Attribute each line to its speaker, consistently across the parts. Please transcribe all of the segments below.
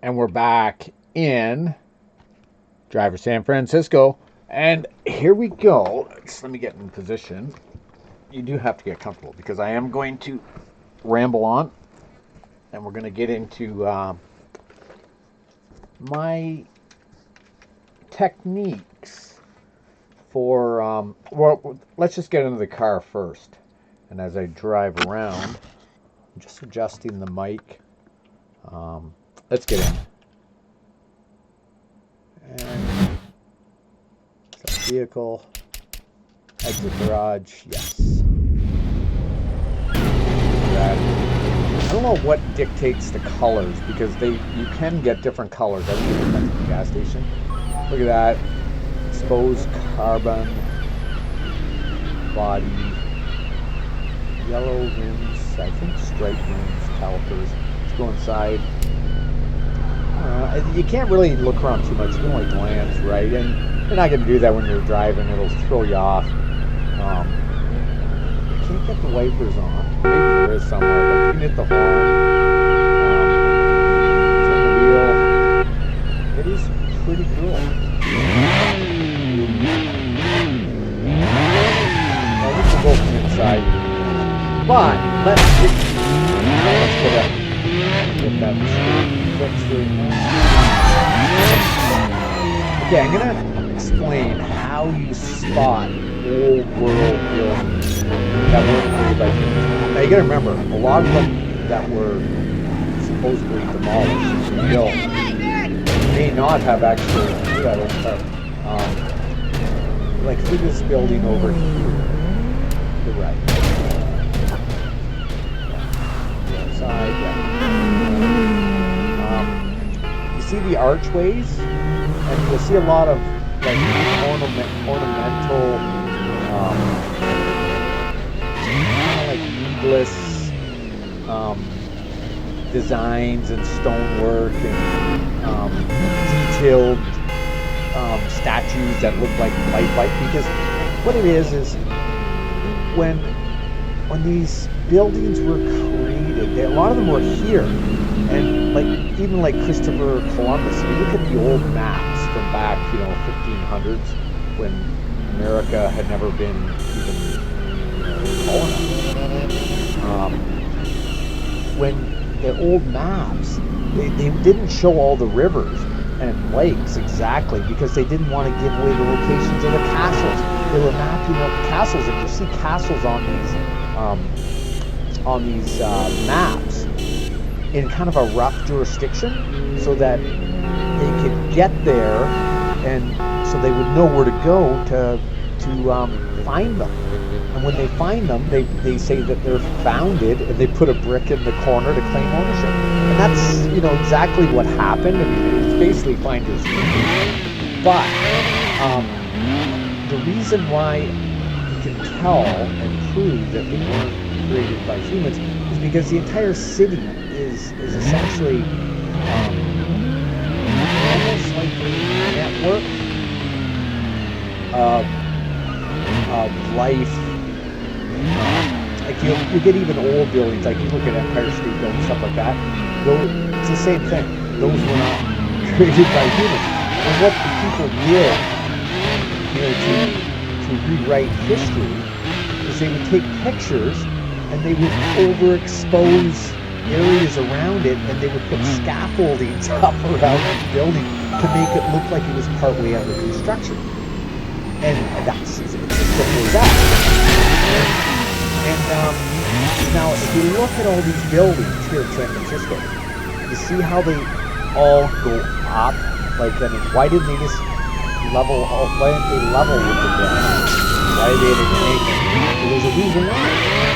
Speaker 1: And we're back in Driver San Francisco. And here we go. Let me get in position. You do have to get comfortable because I am going to ramble on. And we're going to get into my techniques for, well, let's just get into the car first. And as I drive around, I'm just adjusting the mic. Let's get in. And vehicle, exit garage, yes. I don't know what dictates the colors because you can get different colors. I think it depends on the gas station. Look at that. Exposed carbon, body, yellow rims, I think straight rims, calipers. Let's go inside. You can't really look around too much. You can only glance, right? And you're not going to do that when you're driving. It'll throw you off. You can't get the wipers on. Maybe there is somewhere, but you can hit the horn. Turn the wheel. It is pretty cool. Well, we can go from inside. But let's get that straight. Okay, I'm gonna explain how you spot old world buildings that were created by humans. Now you gotta remember, a lot of them that were supposedly demolished and built may not have actually. Like look at this building over here. To the right. Side, yeah. You see the archways, and you'll see a lot of like ornamental, kind of like needless designs and stonework and detailed statues that look like lifelike. Because what it is when these buildings were created, a lot of them were here, and even like Christopher Columbus. You look at the old maps from back, 1500s, when America had never been even colonized. When the old maps, they didn't show all the rivers and lakes exactly because they didn't want to give away the locations of the castles. They were mapping out the castles, and you see castles on these maps in kind of a rough jurisdiction, so that they could get there, and so they would know where to go to find them. And when they find them, they say that they're founded, and they put a brick in the corner to claim ownership. And that's exactly what happened. I mean, it's basically finders keepers. But the reason why you can tell and prove that they weren't created by humans is because the entire city is essentially almost like a network of life. Like you get even old buildings, like you look at Empire State Building, stuff like that. It's the same thing. Those were not created by humans. And what the people did, to rewrite history, is they would take pictures and they would overexpose areas around it, and they would put scaffoldings up around the building to make it look like it was partway under construction. And that's as simple as that. And now, if you look at all these buildings here in San Francisco, you see how they all go up. Like, I mean, why didn't they just level with the ground? Why did they make it? Well, there's a reason why.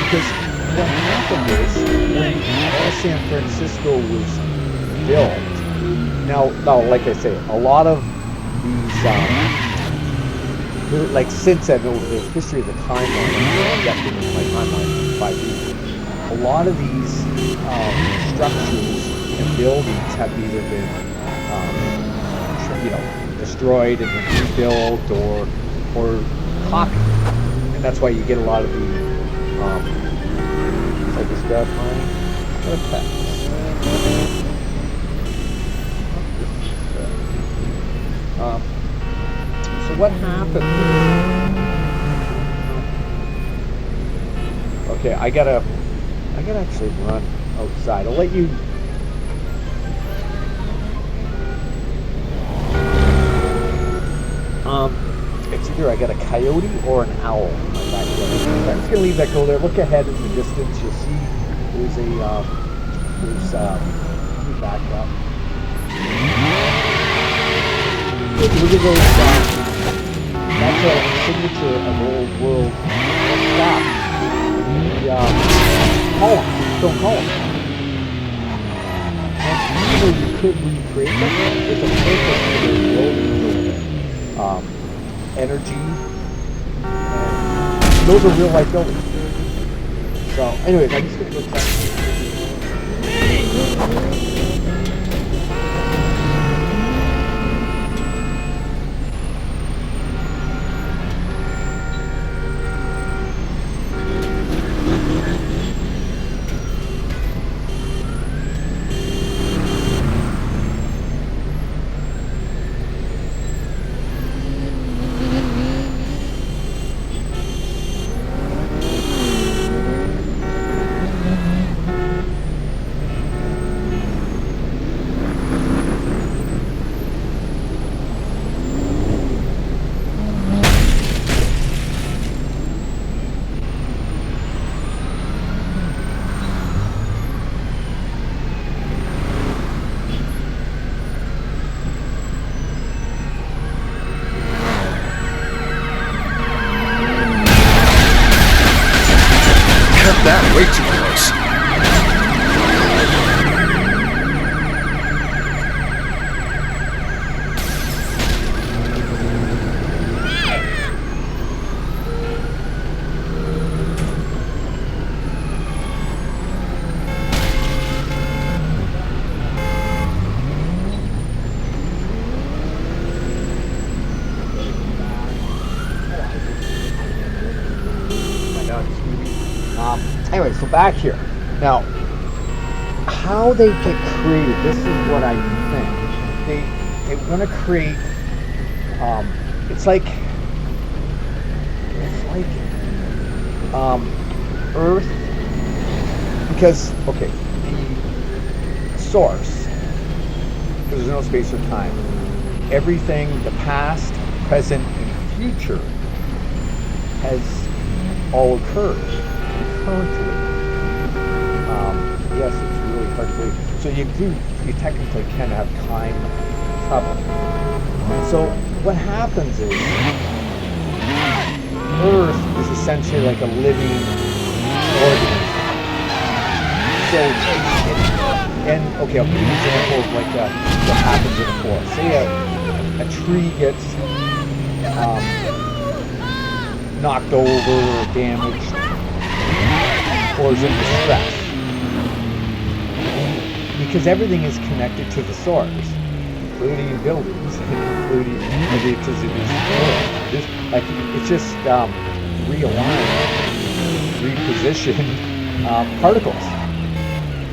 Speaker 1: Because what happened is, when all San Francisco was built, now, like I say, a lot of these, like since then, over the history of the timeline, I'm guessing my timeline is 5 years, a lot of these structures and buildings have either been, destroyed and then rebuilt or copied, and that's why you get a lot of the I just got my effects. what happens is, okay, I gotta actually run outside. I'll let you. It's either I got a coyote or an owl in my backyard. I'm just gonna leave that go there. Look ahead in the distance. You'll see there's a let me back up. Look at those. That's a signature of old world stop. The columns, stone columns. And even you could recreate them, there's a purpose for those buildings. Energy. And those are real life buildings. So, anyways, I'm just gonna go check.
Speaker 2: That way too close.
Speaker 1: Anyway, so back here. Now, how they get created, this is what I think. They want to create, it's like Earth, because, okay, the source, because there's no space or time, everything, the past, present, and future has all occurred. Currently. Yes, it's really hard to believe. So you technically can have time travel. So what happens is Earth is essentially like a living organism. So, and okay, I'll give you an example of like what happens in a forest. Say a tree gets knocked over or damaged, or is in distress, because everything is connected to the source, including buildings, including maybe it's just realigned, repositioned particles,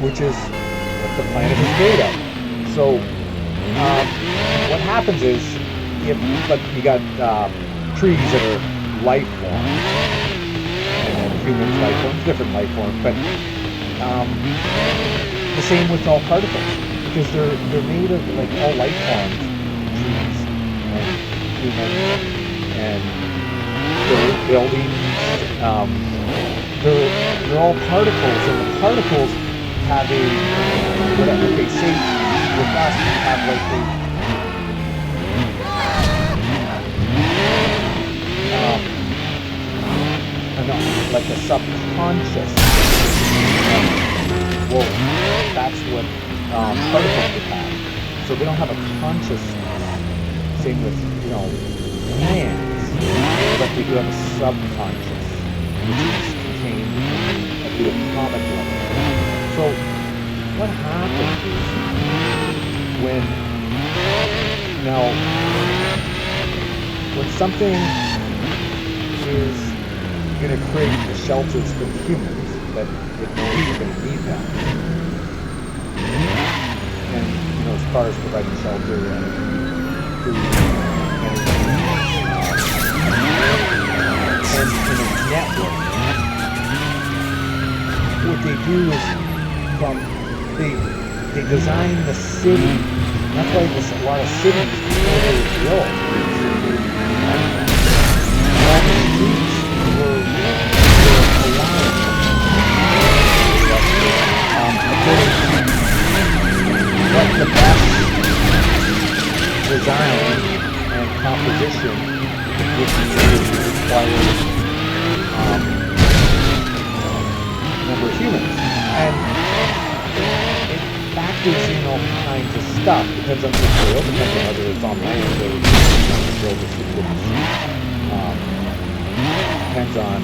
Speaker 1: which is what the planet is made of. So what happens is, but you got trees that are life forms, humans, life forms, different life forms, but the same with all particles, because they're made of, like, all life forms, trees and humans and buildings. They're all particles, and the particles have a whatever they say. With us, we have like a subconscious. Well, that's what particles would have. So they don't have a consciousness. Same with, plants, but they do have a subconscious, which is contained at the atomic level. So what happens is when something is going to create the shelters for the humans, that it knows you're going to need them. And, as far as providing shelter and food, energy, network. What they do is they design the city. That's why there's a lot of cities before they were built. All the streets were aligned. But the best design and composition would require number of humans. And it factors in all kinds of stuff. Depends on the material, depends on whether it's on land or build the cities. Depends on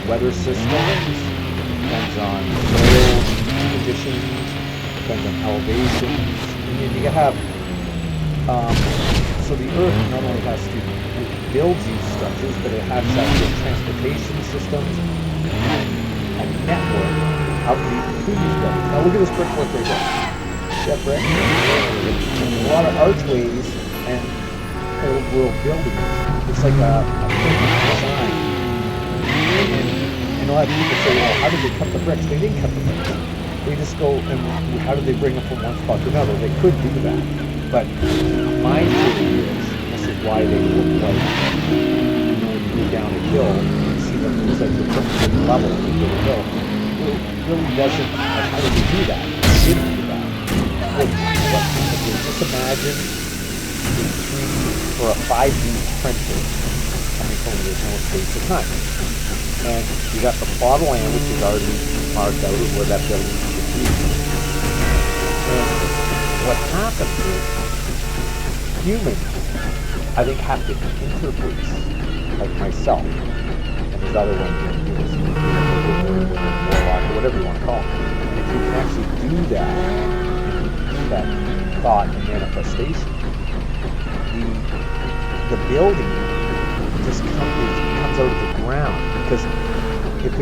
Speaker 1: weather systems, depends on soil conditions, depends on elevations. And then you have so the Earth not only has to build these structures, but it has transportation systems and a network out through these buildings. Now look at this brickwork right there. See that brick? A lot of archways and old world buildings. It's like a perfect design. And a lot of people say, well, how did they cut the bricks? They didn't cut the bricks. They just go and how did they bring them from one spot to another? They could do that. But my theory is, this is why they look like, you know, when you go down a hill, you see them, it looks like they're perfectly level when you go a hill. It really doesn't, like, how did they do that? They didn't do that. Just imagine a 3 or a 5D printer coming from there's no space or time. And you got the plot of land, which is already marked out of where that building should be. And what happens is, humans, I think, have to interface, like myself, and there's other ones, or whatever you want to call them. And if you can actually do that thought and manifestation, the building just comes out of the ground. Because if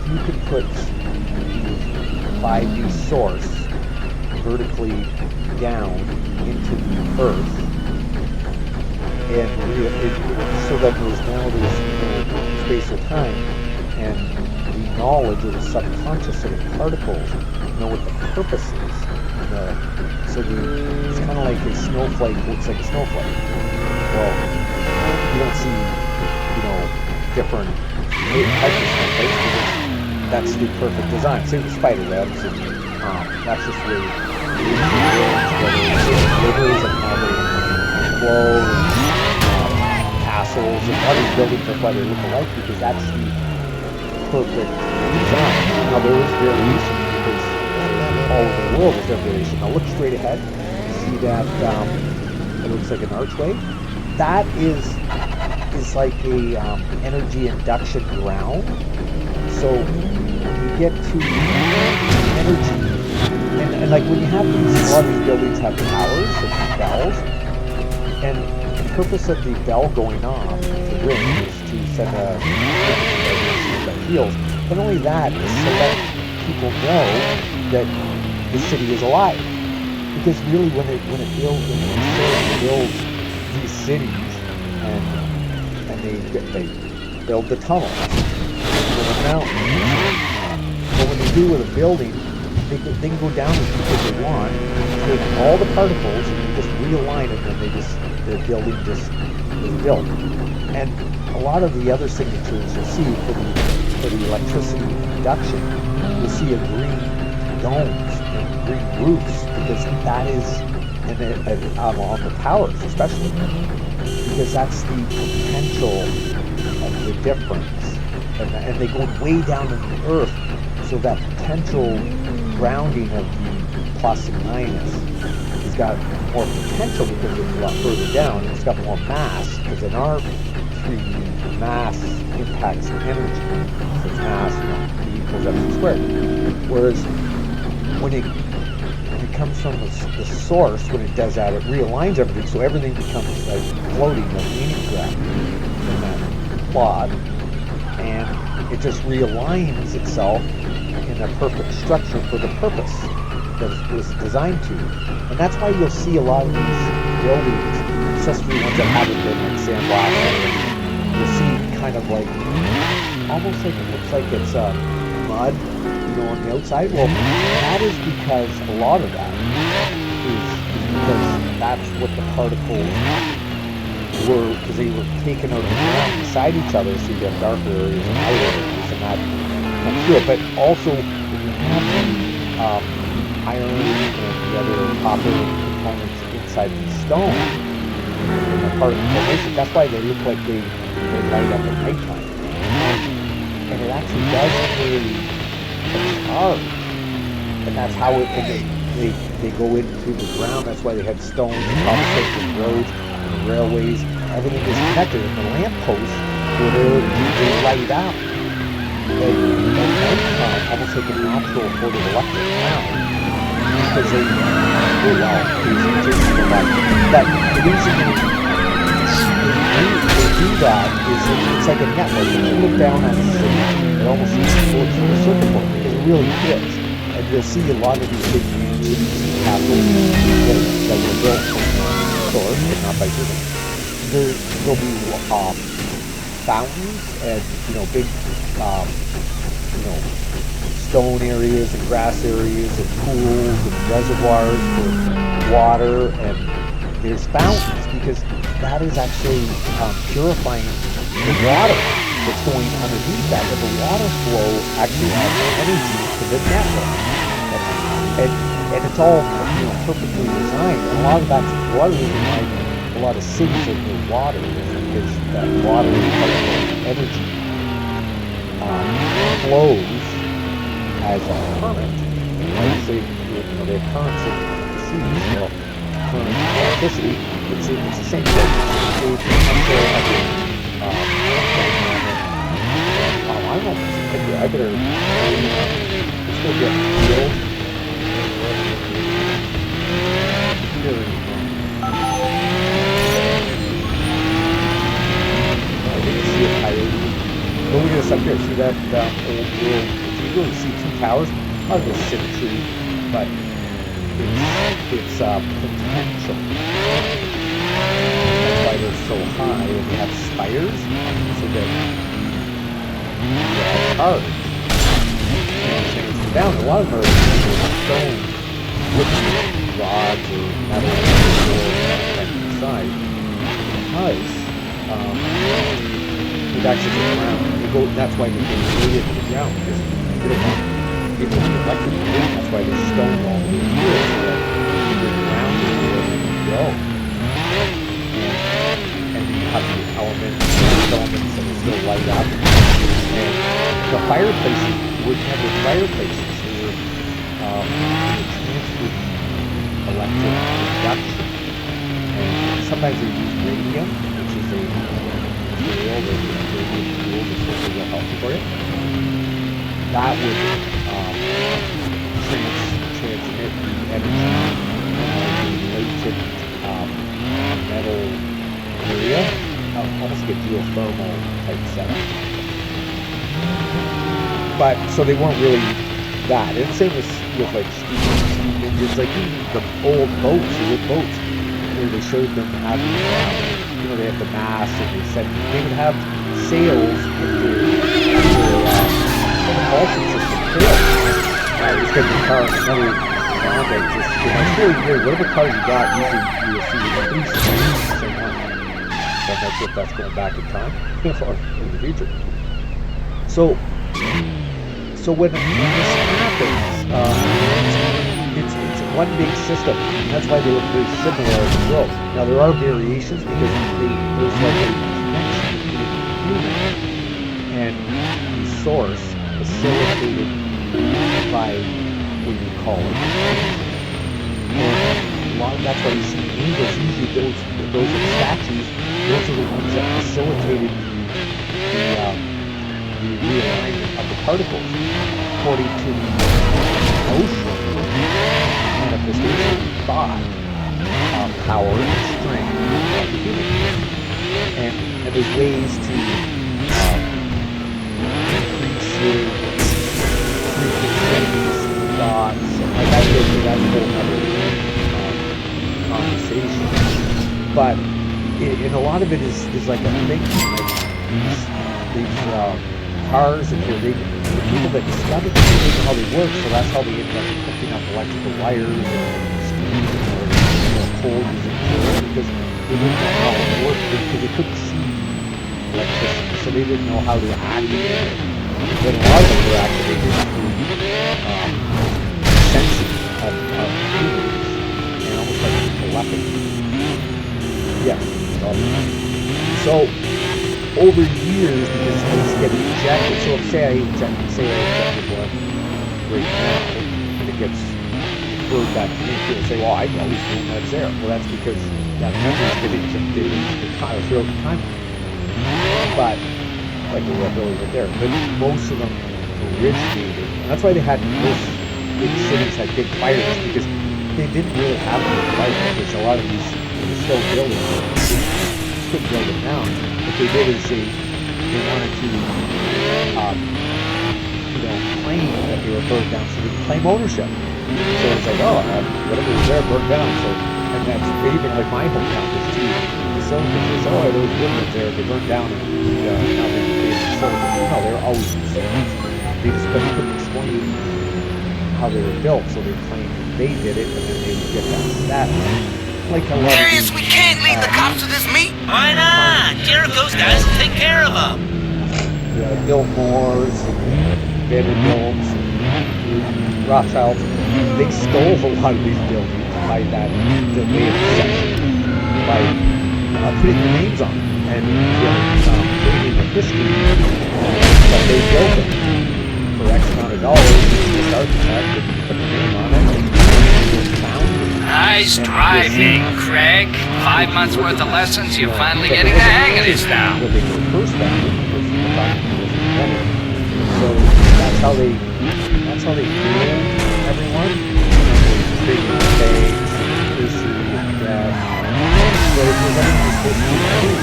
Speaker 1: you could put the 5D source vertically down into the earth, and so that there's now no space or time, and the knowledge or the subconscious of the particles know what the purpose is. It's kind of like a snowflake looks like a snowflake. Well, you don't see, different types of snowflakes because that's the perfect design. Same with spider webs, and that's just the way rivers and how they flow, and castles, and all these buildings are why they look alike, because that's the perfect design. Now there is variation because all over the world is there variation. Now look straight ahead. You see that it looks like an archway. That is like a energy induction ground. So when you get to energy, and like when you have these, a lot of these buildings have towers and bells, and the purpose of the bell going off, the ring, is to send a vibration that heals. But not only that, is so that people know that the city is alive. Because really, when it builds these cities, and they build the tunnels for the mountains. But when they do with a building, they can go down as deep as they want, take all the particles and just realign it, and the building just is built. And a lot of the other signatures you'll see for the electricity induction, you'll see a green domes and green roofs, because that is on the towers especially, because that's the potential of the difference, and they go way down in the earth, so that potential grounding of the plus and minus has got more potential because it's a lot further down, and it's got more mass, because in our 3D, mass impacts the energy, so it's mass, E equals mc squared, whereas when it comes from the source, when it does that, it realigns everything, so everything becomes like floating, like meaning graph in that plot, and it just realigns itself in a perfect structure for the purpose that it was designed to. And that's why you'll see a lot of these buildings, especially ones that haven't been like sandblasted, you'll see kind of like almost like it looks like it's mud, on the outside. Well, that is because a lot of that is because that's what the particles were, because they were taken out of the ground beside each other, so you have darker areas and lighter areas, and that comes through it. But also, when you have the iron and the other copper components inside the stone, in the particle formation, that's why they look like they light up at nighttime. And it actually does carry a charge. And that's how it, and they go into the ground. That's why they had stones and cobblestone and roads and the railways. Everything is connected. And the lampposts where they light up at nighttime, almost like a natural photoelectric sound. Because they, but the reason they do that is it's like a network. If you look down on the city, it almost seems to go through a circuit board, because it really is. And you'll see a lot of these big mansions and castles that were built from source, but not by humans. There'll be fountains and big stone areas and grass areas and pools and reservoirs for water, and there's fountains because that is actually purifying the water that's going underneath that. But the water flow actually adds energy to the network, and it's all perfectly designed. And a lot of that's one reason why a lot of cities are near water is that water energy flows as a current. Like say, they have currents in the seas, current electricity. It's the same thing. I don't know. I better still get healed. I didn't see a coyote. Look at this up here. See that old world? You really see two towers. Not the symmetry, but it's potential. That's why they're so high, and they have spires, so that charge. And it's down. A lot of them are stone, wooden rods or metal inside, because it actually goes around. That's why they go way into the ground, because they don't want people to be electric. That's why there's stone all over here, so that the ground is where they can go. And then you have the elements that will still light up. And the fireplaces wouldn't have the fireplaces. They were transferred electric induction. And sometimes they use radium, which is a material that radium fuel is supposed to healthy for you. That would transmit the energy the latent metal area, almost like a geothermal type setup. But so they weren't really that. And the same with like steam engines, like the old boats, the wood boats, where they showed them having they had the mast, and they said they would have sails with the propulsion system failed. Just because the car never found it. It's really weird. Whatever car you got, usually you will see the same one. So I'm not sure if that's going back in time or in the future. So when this happens, it's one big system. And that's why they look very similar as well. Now there are variations because there's like a connection between human and the source facilitated by what you call it. And a lot of that's why you see angels. Usually those are statues. Those are the ones that facilitated the realignment of the particles according to the motion, manifestation, thought, power, and strength of the human. And there's ways to increase your frequencies, thoughts, and like I did, that's a whole other conversation. But and a lot of it is like a thinking, like these cars, the people that discovered them didn't know how they work, so that's how they ended up hooking up electrical wires and steam or coal using coal, because they didn't know how it worked, because they couldn't see electricity, so they didn't know how to activate it. Then a lot of them were activated through sensing of humans, and almost like telepathy. Yeah. So over years, because things get ejected, so say I ejected blood right now, and it gets referred back to me, people say, well, I always knew that's there. Well, that's because that memories get ejected throughout the time. But, like the ability right there, but most of them originated, and that's why they had most big cities had big fires, because they didn't really have any fire, because a lot of these still buildings, they couldn't build it down. What they did is they wanted to, claim that they were burned down, so they could claim ownership. So it's like, oh, whatever was there burned down. So, and that's even like my hometown. There's two facilities. They say, oh, there was woodlands there. They burned down, and now they facilities. No, they were always facilities. They couldn't explain how they were built, so they claimed they did it, and then they would get that status. Like a lot
Speaker 3: Darius, we can't leave the cops to this meet.
Speaker 4: Why not? Jericho's guys will take care of them.
Speaker 1: Biltmore's, Vanderbilts, Rothschilds, they stole a lot of these buildings by that way of perception, by putting the names on them and putting in the history that they built them for X amount of dollars. This architect and put the name on it and it was found.
Speaker 4: Nice driving, Craig. 5 months worth of lessons, you're finally getting the hang of this now.
Speaker 1: What they were first founded was the document was invented. So that's how they fooled everyone. Big mistakes, history, death. So it was everything supposed to be true.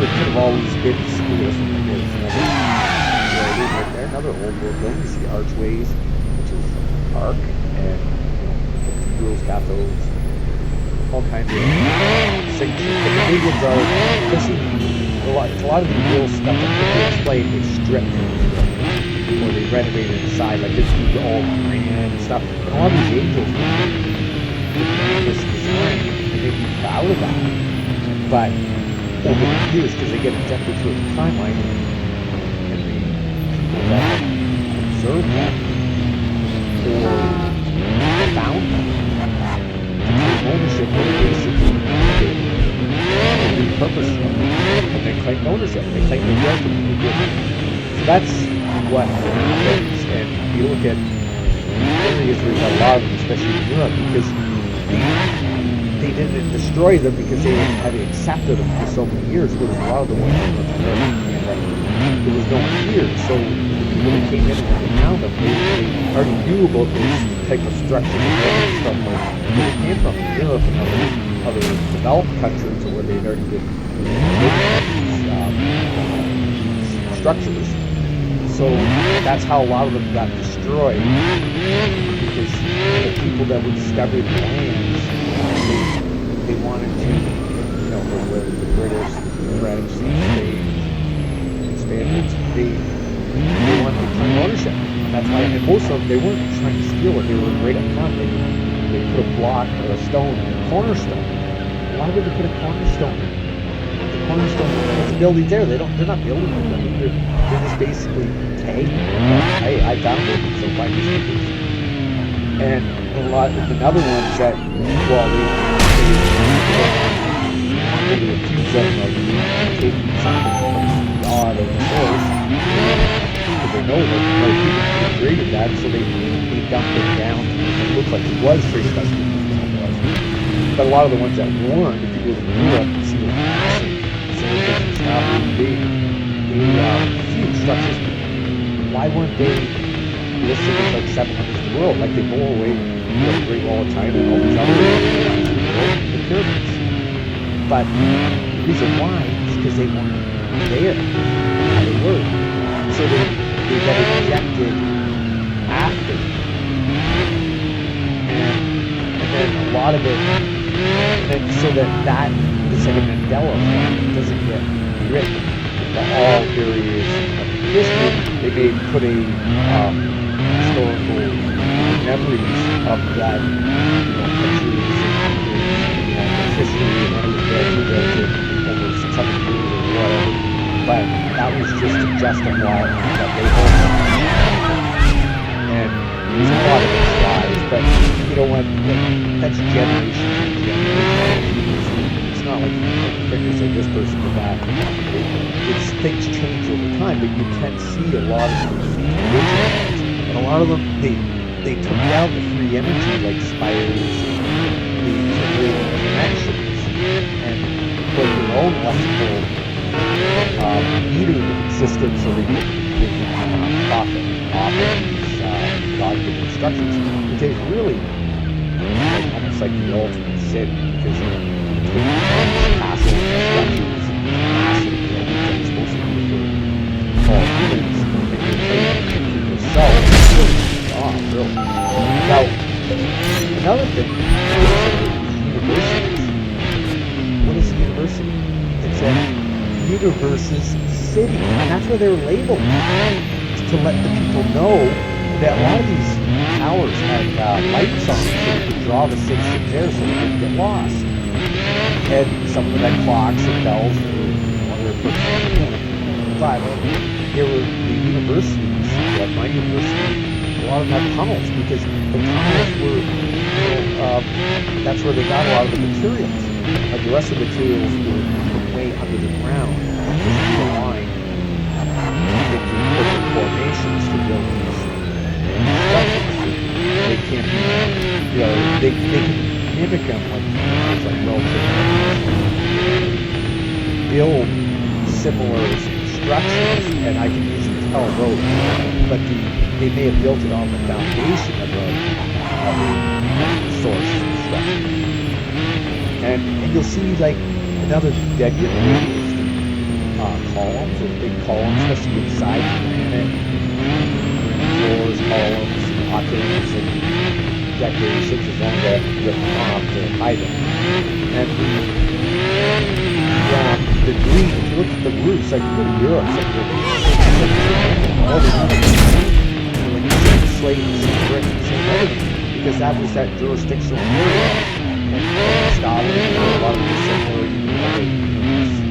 Speaker 1: It could have always been schools from the years. Right there, another old world building. You see archways, which is a park, and Castles Cathedrals, all kinds of things. But the big ones are, especially a lot of the real stuff that people explain, they strip or they renovated inside, like this would be all grand and stuff. And a lot of these angels this design, and they'd be proud of that. But over the years, because they get ejected through the timeline, and the people that have observed them or found them, ownership of basically they repurpose them and they claim ownership. They claim the wealth of people. So that's what happens. And you look at areas where you got a lot of them, especially in Europe, because they didn't destroy them because they had accepted them for so many years. Whereas a lot of the ones in North America, there was no one here. So the people that came in and they found them, they already knew about those type of structures and stuff like where they came from in Europe and other developed countries where they'd already been structures. So that's how a lot of them got destroyed, because the people that would discover the lands, they wanted to, whether the British, the French, the Spaniards, they wanted to claim ownership. That's why, and most of them, they weren't trying to steal it. They were right up front. They put a block or a stone in a cornerstone. Why would they put a cornerstone in? The cornerstone, the building's there. They're not building the building. They're just basically tagging it. Hey, I found it, so find these people. And a lot of the other ones that, well, they accuse them of taking something from God or the source. They know that people created that, so they dumped it down. It looked like it was free stuff. But a lot of the ones that weren't, if you go to Europe and see the same stuff, they huge structures. Why weren't they listed as like 700 in the world? Like they blow away the Great Wall of China and all these other the pyramids. But the reason why is because they weren't there. They were. So they got ejected after. And then a lot of it, and so that it's like a Mandela effect. It doesn't get written. all various history. They may put a historical memories of that, pictures and history and what was built over 600 years or whatever. But that was just to justify that they owned it. And there's a lot of those lies, but that's generations and generations. It's not like you can say this person or that. Things change over time, but you can see a lot of these originals. And a lot of them, they took down the free energy like spiders, the connections, and put their own electrical meter system so they can profit off of these God-given instructions, which is really almost like the ultimate sin, because you take these castles and structures and massive buildings that are supposed to be for all humans, and you're taking it for yourself. It's really really. Now, another thing is universities. What is a university? It's a universe's city, and that's where they're labeled, to let the people know that a lot of these towers had lights on so you could draw the citizens there so they didn't get lost. And some of them had clocks and bells on their purposes. But there were the universities, like my university, a lot of them had tunnels, because the tunnels were, that's where they got a lot of the materials. Like the rest of the materials were way under the ground, just the line, making different formations to build these structures. They can't, they can mimic them like relative build similar structures, and I can usually tell those, but they may have built it on the foundation of a source structure. And you'll see like another decorated columns, or big columns, especially inside the granite, floors, columns, oculars, and decorations as long as the top to hide them. And the green, if you look at the roofs, like you go to Europe, it's like all the like slaves and bricks and everything, because that was that jurisdictional area. And Scotland, a lot of the similarity,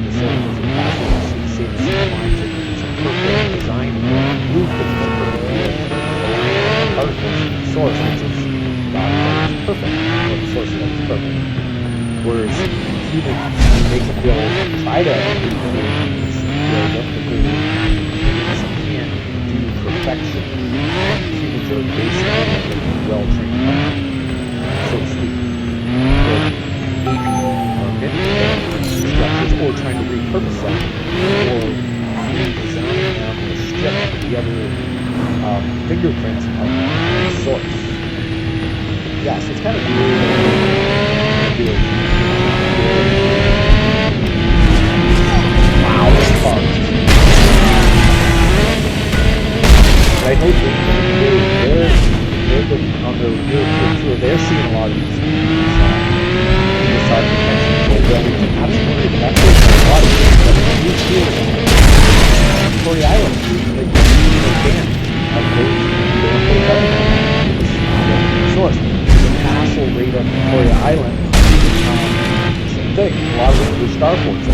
Speaker 1: the circles and castles, the same lines, and some perfect design and roof that's perfect. The particles, the source, which is God, is perfect. Or the source of that is perfect. Whereas humans, they can try to build up the whole humans can't do perfection. Humans are basically well-trained, so to speak. Structures, or trying to repurpose them, or redesign them, or strip the other fingerprints of the source. Yeah, so it's kind of weird. Wow, that's fun. But I know they're on their European tour, they're seeing a lot of these architecture buildings, and absolutely that's a lot of things that are huge here. Victoria Island, again, source. The castle right on Victoria Island, same thing. A lot of them were starports.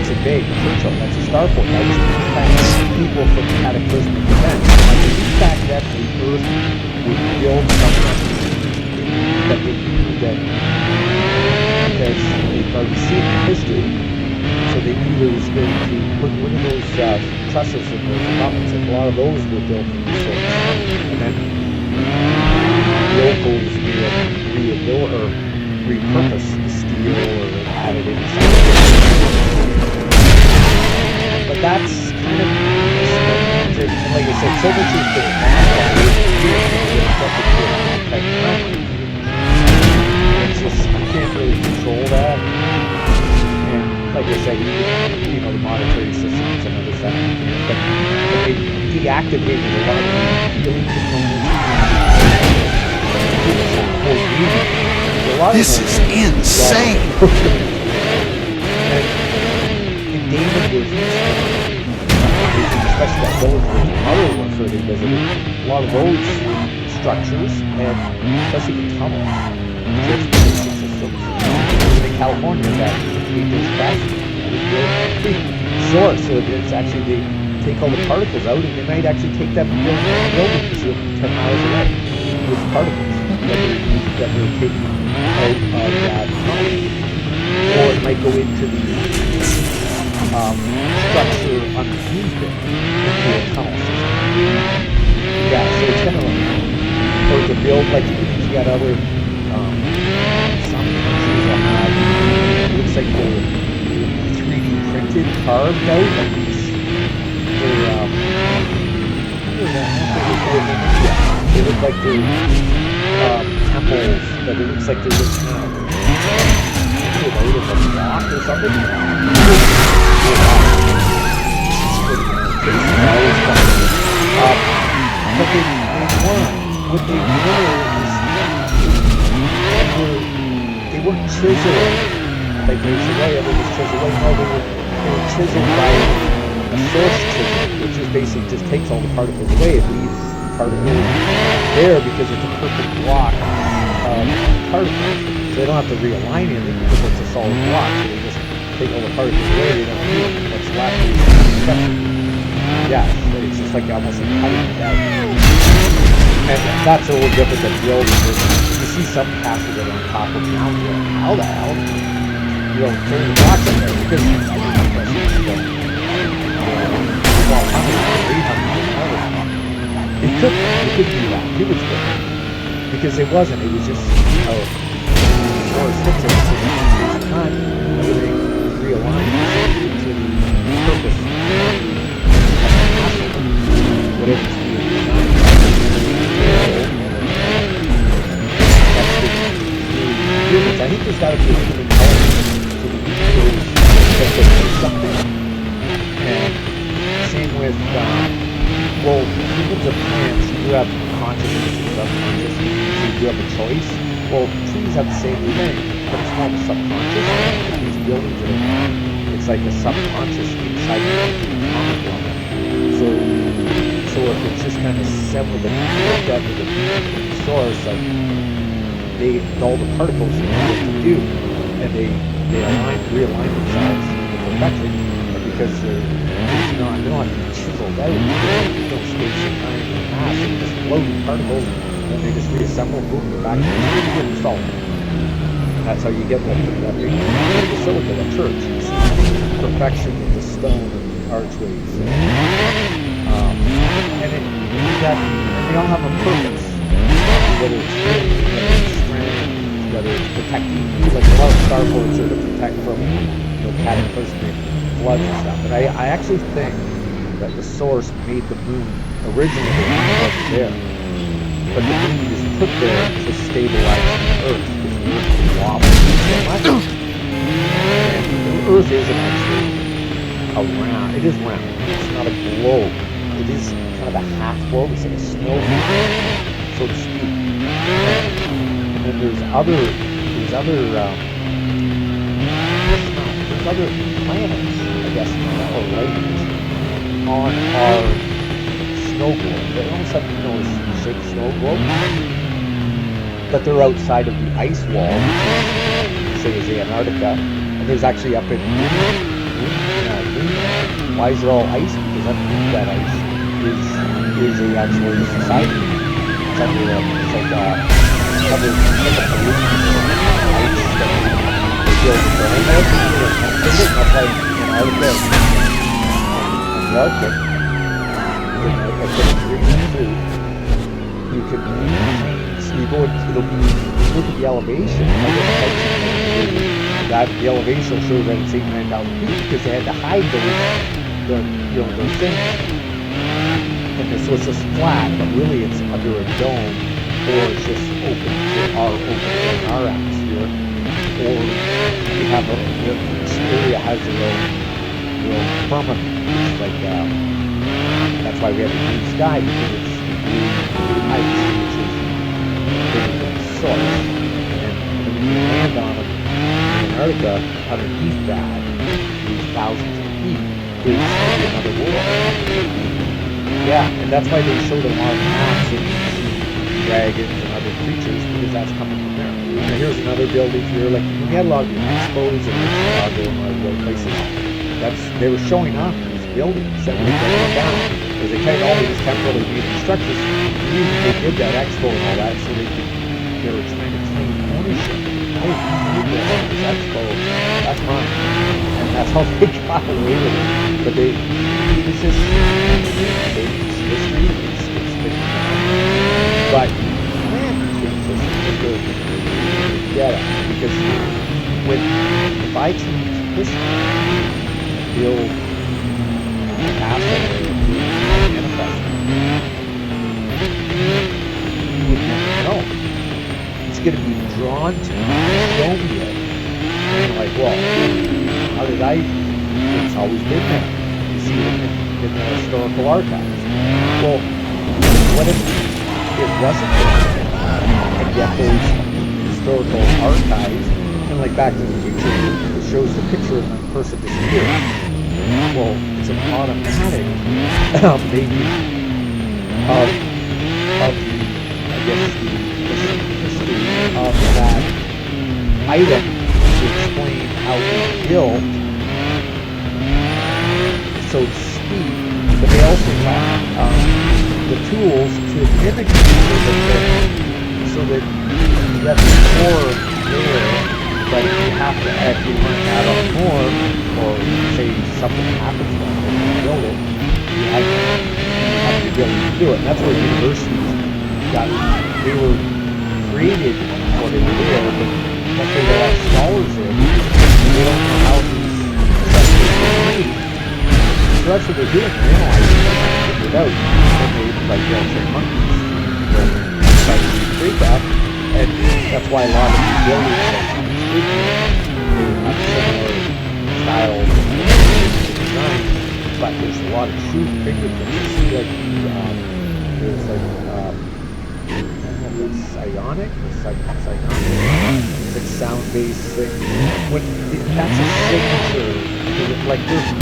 Speaker 1: It's a big Churchill, that's a starport. That was to protect people from cataclysmic events. Like the fact that the Earth would build something that they knew that, because they've already seen history, so they knew there was going to, look at those trusses and those abutments, and a lot of those were built from the source. And then locals rebuild or repurpose the steel or added in something. But that's kind of, like I said, so much has been added. Just, you can't really control that, and like I said, the monetary systems and other stuff, but they deactivated a lot of the healing components.
Speaker 2: This is insane!
Speaker 1: And especially that village where his mother was, where they visited. A lot of those structures, and especially the tunnels, transportation systems. In California, that Cathedral source, so it's actually they take all the particles out, and they might actually take them building to 10 miles away with particles that were taken out of that tunnel, or it might go into the structure underneath it into a tunnel system. Yeah, so it's kind of or to build like you got other some countries that have it looks like they're 3D printed, carved out like these. They're they look like they're temples, but it looks like they're just kind of made out of a rock or something. But they weren't. What they weren't chiseled. Like they say, oh yeah, they just chiseled. Like, no, they were chiseled by a source chisel, which is basically just takes all the particles away. It leaves particles there because it's a perfect block of particles. So they don't have to realign anything because it's a solid block. So they just take all the particles away. They don't need what's left. Yeah, it's just like almost like cutting it out. And that's a little different than building. You see some castles that are on top of mountains. You're like, how the hell? You know, turn the blocks in there because I didn't have questions. Well, 300, it could be that. It was good. Because it wasn't. It was just how Forrest hits it. It's time. Everything realigned to the purpose of whatever it's being designed. I think there's got to be a human element to the shows that they do something. And same with, well, humans are plants, you have consciousness and subconscious, so you have a choice. Well, trees have the same thing, but it's more of a subconscious. These buildings are, it's like a subconscious inside the atomic level. So if it's just kind of separate and looked at with the source, like, all the particles know what to do, and they realign themselves to perfection, but because they don't have to be chiseled out, there's no space and time and mass, they just floating particles, and they just reassemble, boom, back to the install. And that's how you get that big basilica, that church. You see perfection with the stone and archways. And they all have a purpose, whether it's healing, whether it's protecting, like a lot of starboards are to protect from, cataclysmic floods and stuff. But I actually think that the source made the moon originally wasn't there. But the moon is put there to stabilize the Earth, because the Earth is wobbling so much. And the Earth isn't actually round. It is round. It's not a globe. It is kind of a half globe. It's like a snowflake, so to speak. And then there's other planets, I guess, or rings on our snow globe. They almost have, a shaped snow globe, but they're outside of the ice wall, which is, say, Antarctica. And there's actually up in Greenland. Why is there all ice? Because underneath that ice is a actual society. It's under it's like a balloon ice that they build the ground out. That's like Antarctica and the Arctic. Greenland too. You could change. You go. It'll be. Look at the elevation. The elevation will show that it's 8,000 to 9,000 feet because they had to hide those things. And so it's just flat, but really it's under a dome, or it's just open to our atmosphere, or you have each area has their own firmament. It's like that's why we have the blue sky, because it's blue ice, which is the source, and when you land on it. Antarctica, underneath that, these thousands of feet, there's going to be another world. Yeah, and that's why they showed a lot of maps and dragons and other creatures, because that's coming from there. Now here's another building here, like we had a lot of the expos in Chicago and a lot of other places. They were showing off these buildings that were going down. Because they kind of all these temporarily made structures. The reason they did that expo and all that, so they were trying to claim ownership. Hey, you did this expo, that's mine. And that's how they got away with it. But it's just history, it's been done. But man, get it. Because if I change history, build a castle or manifest, you would never know. It's going to be drawn to me, show me it. And you're like, well, how did it's always been there. You see it in the historical archives. Well, what if it wasn't there? And yet those historical archives, and like Back to the Future, it shows the picture of the person disappearing. Well, it's an automatic maybe of the, I guess, the history of that item to explain how it was built, so to speak. But they also have the tools to mimic it so that you have more there, but you have to actually learn to add on more, or say something happens when you build it, you have to be able to do it. And that's where universities they were created for they were there, but that's where there are scholars there, because they don't know how these structures were made. So that's what they're doing, they're analyzing it, figure it out, and they, like they'll say monkeys, they'll try to create that, and that's why a lot of these buildings are have similar styles and design, but there's a lot of true fingerprints. You see, like, there's like, I don't know if it's psionic or psionic, it's sound-based thing. That's a signature, like there's the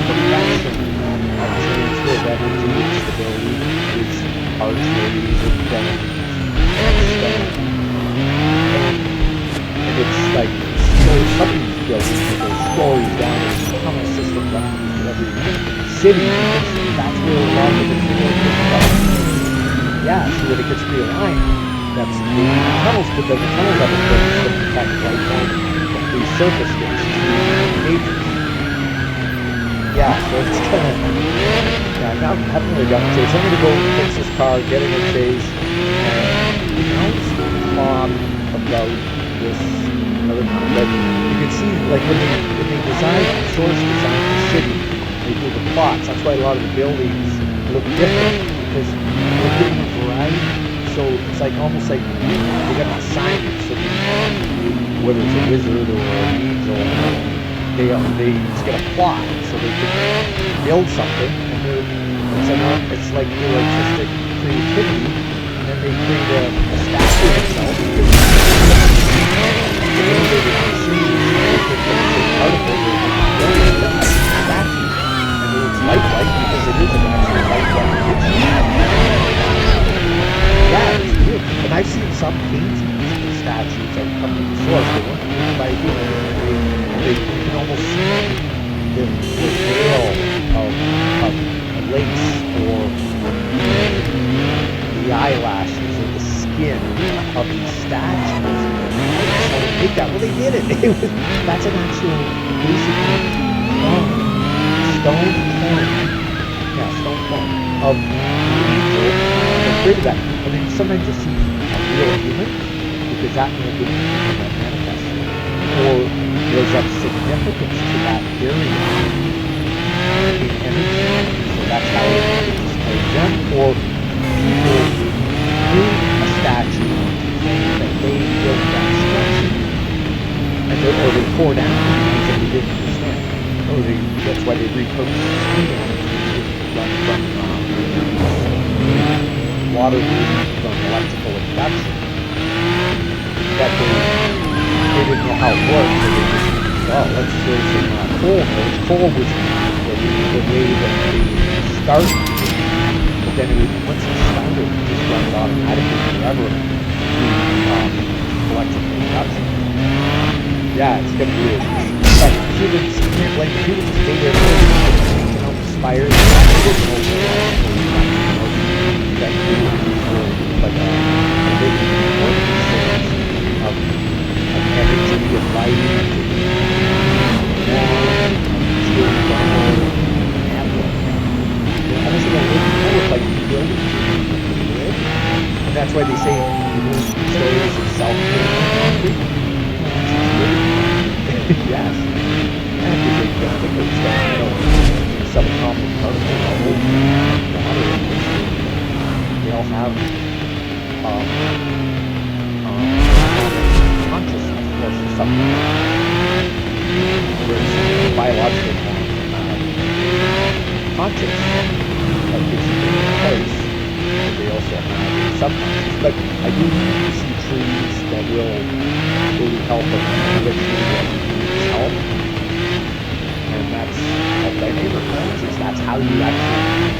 Speaker 1: perfection of transfer of energy and stability is arteries and veins and it's like, so some of these buildings with those stories down in the tunnel system down in every city, because that's where a lot of the material gets from. Yeah, so when it gets realigned, that's the tunnels, but then the tunnels have a place to protect life on the surface spaces, cages. Yeah, so it's kind of, yeah, now I haven't really gotten a chase. I'm going to go fix this car, get in a chase, and you can always talk about this other time, but you can see, like, when they design, source design the city, they do the plots. That's why a lot of the buildings look different, because they're giving a variety. So it's like almost like they got an assignment. So whether it's a wizard or an angel, they just get a plot, so they can build something, and it's like their artistic creativity, and then they create a statue themselves. It's lifelike because it is an actual lifelike picture. Yeah, it's weird. And I've seen some paintings and statues that come from the source. They weren't made by humans. You can almost see the veil of lace or the eyelashes or the skin of these statues. Make that. Well, they did it. That's an actual, basically, stone form of the angel that created that. And then sometimes you see a real human, because that may have been that manifested, or there's a significance to that area in energy. So that's how it displays them. Or people made a statue that they built that structure. Or they pour down things that we didn't understand. Or that's why they repurposed the steam to run from water from electrical induction. That they didn't know how it worked, so they just, let's throw some coal mills. Coal was the way that they started, but then once it started, it just run it automatically forever through electric production. Yeah, it's gonna be weird. But humans, you can't blame humans. They were inspired. That like a big organization of energy, of light, and that's why they say stories of self-care. Yes. And because subatomic particles are water, they all have consciousness, or something. Whereas biological conscious, like it's in place, but they also have subconscious. But I do see trees that will really help us help, and that's how my neighbor is. That's how you actually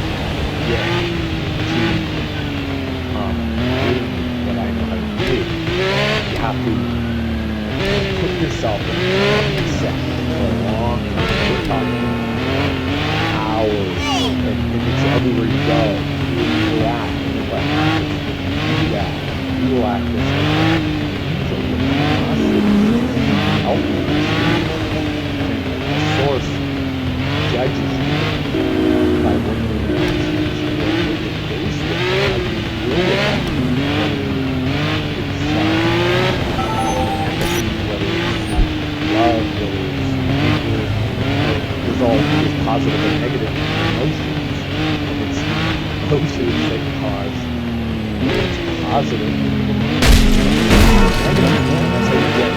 Speaker 1: get to do what I know how to do. You have to put yourself in a set for a long time. We're talking hours, and it's everywhere you go. You react, and what happens when you do that? You will act this way. So you must help you. The source judges you by what you do. What you're faced with, how you deal with that. Whether it's love, whether it's anger, there's all these positive and negative emotions. And it's emotions that cause it's positive and negative. That's how you get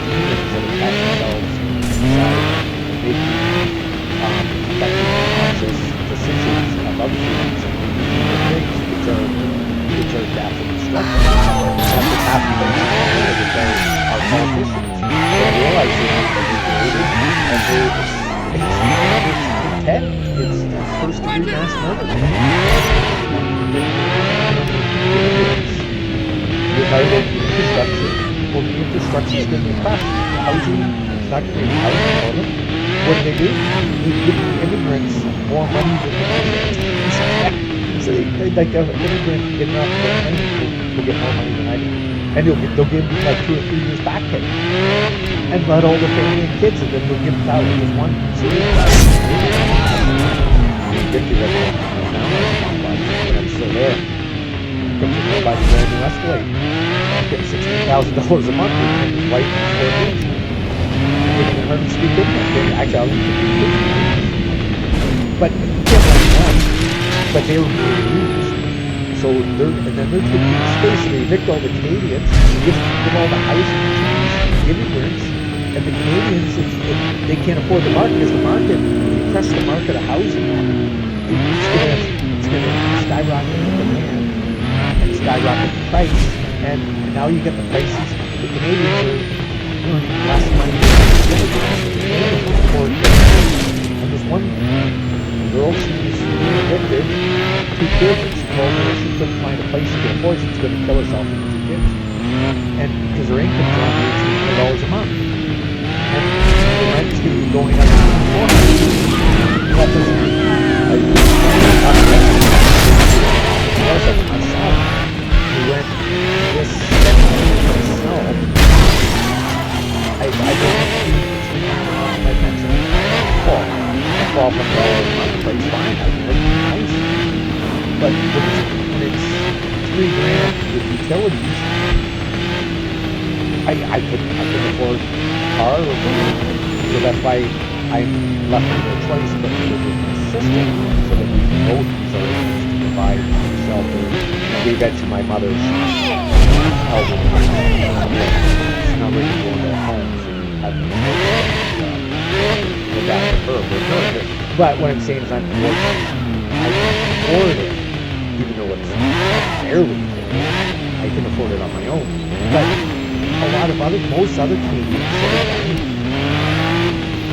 Speaker 1: demons that attach themselves inside and make effective conscious decisions of other humans and things which are death and destruction. That's what's happening with our politicians. They're realizing that they're created and it's intent. It's first degree mass murder. Without infrastructure, well, the infrastructure is going to be crushed. Housing is not going to be housing for them. What do? They give the immigrants more money than the so they like an immigrant get enough money, will get more money than I do. And they'll give them like 2 or 3 years back pay. And let all the family and kids, and then they'll give them out just one serious ridiculous now, but I'm still there. Comes in by the brand new Escalade. I'm getting $16,000 a month with his wife and his 4 kids. Giving her to speak English. Actually, I don't speak English. But you can't blame them. But they were being used. So they're taking the space, and they evict all the Canadians, give all the housing to the immigrants, and the Canadians, they can't afford the market, because the market, if you press the market of housing, it's going to skyrocket the demand and skyrocket the price, and now you get the prices. The Canadians are earning less money than the immigrants, and there's one girl, she was evicted, 2 kids, and she told me that she couldn't find a place she could afford, she's going to kill herself with the 2 kids. And because her income is only $1,800 a month. And the rent's going to be going up to $400. That doesn't mean myself, who went this myself, I don't see my pension. I fall from the place fine, I can live nice. But when it's $3,000 with utilities, I couldn't afford a car or food. So that's why I'm left with no choice but to live with my sister, so that we can both use our income to provide shelter. And gave that to my mother's elderly. She's not ready to go into a home, so we have to look after her. But what I'm saying is I'm fortunate. I can afford it, even though it's barely there. I can afford it on my own. But most other Canadians,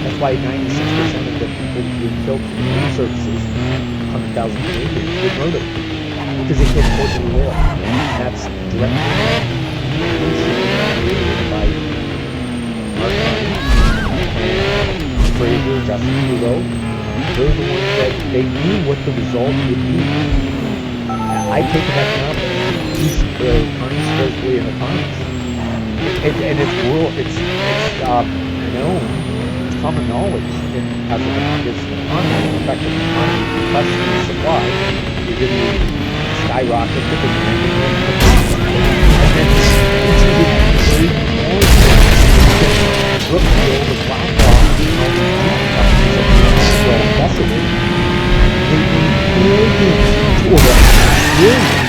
Speaker 1: that's why 96% of the people who killed in services, 100,000 Canadians, were murdered. Because they can't afford to live. That's directly created by Mark Carney and Fraser, Justin Trudeau. They're the ones that they knew what the result would be. I take an economics. He's Carney's supposedly an economist. And it's known, it's common knowledge as an economy, in fact, an economy, question of supply, you're going to skyrocket the demand, and then it's even very more Brookfield, the BlackRock, and all these companies that are well invested in, they need billions or billions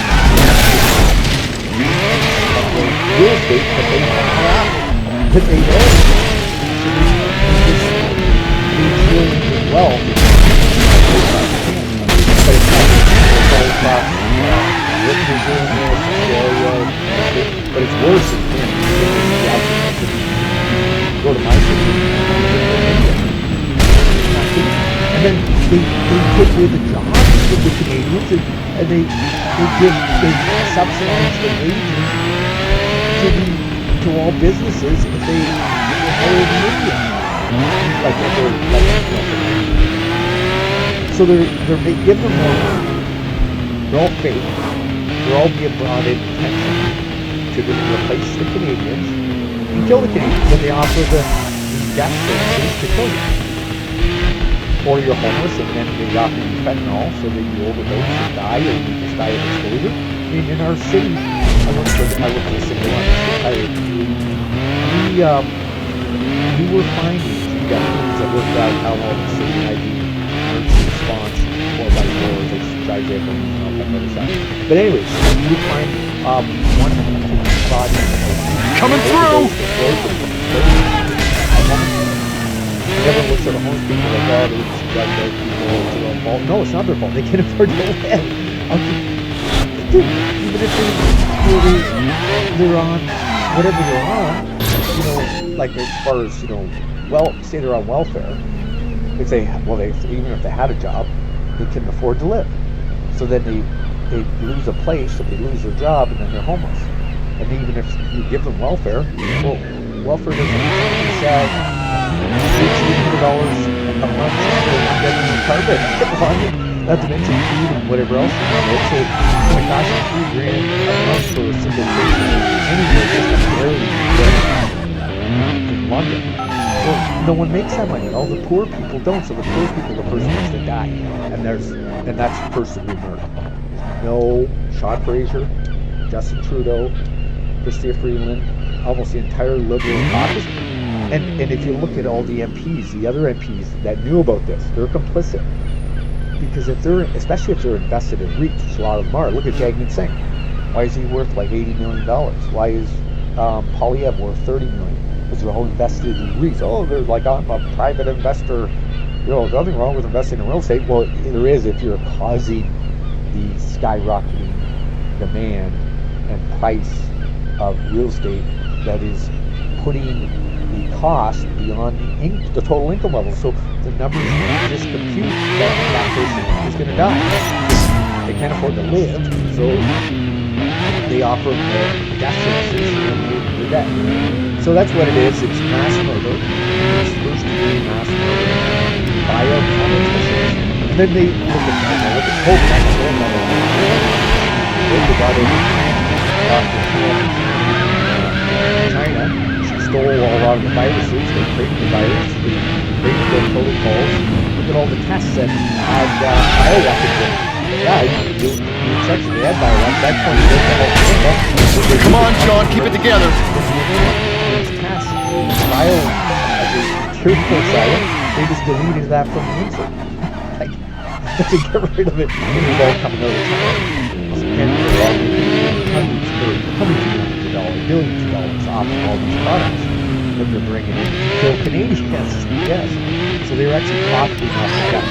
Speaker 1: real estate that they have, that they know. So these trillions of wealth, but it's not all across Britain, Australia, but it's worse in Canada. Go to my city, and then they take away the jobs of the Canadians, and they subsidize the wages to all businesses if they hire the Indians. So they're giving them more money. They're all fake. They're all being brought in to replace the Canadians and kill the Canadians. Then they offer the death sentences to kill you. Or you're homeless and then they offer you fentanyl so that you overdose and die, or you just die of exposure. I mean, in our city, I went to the city we were finding veterans that worked out how all the city ID emergency response 4x4, they drive vehicles and all that other stuff. But anyways, we would find one body
Speaker 2: coming through!
Speaker 1: Everyone looks at the homeless people like, oh, they just drug their people, it's their own fault. No, it's not their fault. They can't afford to live. Dude, even if they're on whatever they're on, you know, like as far as, you know, say they're on welfare, even if they had a job, they couldn't afford to live. So then they lose a place, so they lose their job, and then they're homeless. And even if you give them welfare, well, welfare doesn't sell $600 a month for one bedroom apartment. Not to mention food and whatever else. So it's going to cost you $3,000 a month for a single person anywhere, just barely in London. Well, no one makes that money. All the poor people don't. So the poor people, the person has to die, and that's the person we murder. No, Sean Fraser, Justin Trudeau, Chrystia Freeland, almost the entire Liberal caucus. And if you look at all the MPs, the other MPs that knew about this, they're complicit. Because especially if they're invested in REITs, which a lot of them are. Look at Jagmeet Singh. Why is he worth like $80 million? Why is Polyev worth $30 million? Because they're all invested in REITs. Oh, they're like, I'm a private investor. You know, there's nothing wrong with investing in real estate. Well, there is if you're causing the skyrocketing demand and price of real estate that is putting the cost beyond the total income level. So the numbers just compute that person is going to die. They can't afford to live, so they offer the death sentences and they're dead. So that's what it is. It's mass murder. It's first degree mass murder by our politicians. And then they look at Pope next to another one. They got in China. Stole a lot of the viruses, they created the virus, they created their protocols. Look at all the tests that had bioweapons in it. Yeah, you check it, they had bioweapons. That point, they
Speaker 2: Come on, John, keep it together.
Speaker 1: These tests, tearful side, they just deleted that from the insert. Like, to get rid of it, it was all coming out of China. And hundreds of millions of dollars, billions of dollars off of all these products that they're bringing in to kill Canadians. Yes. So they're actually profiting off of that.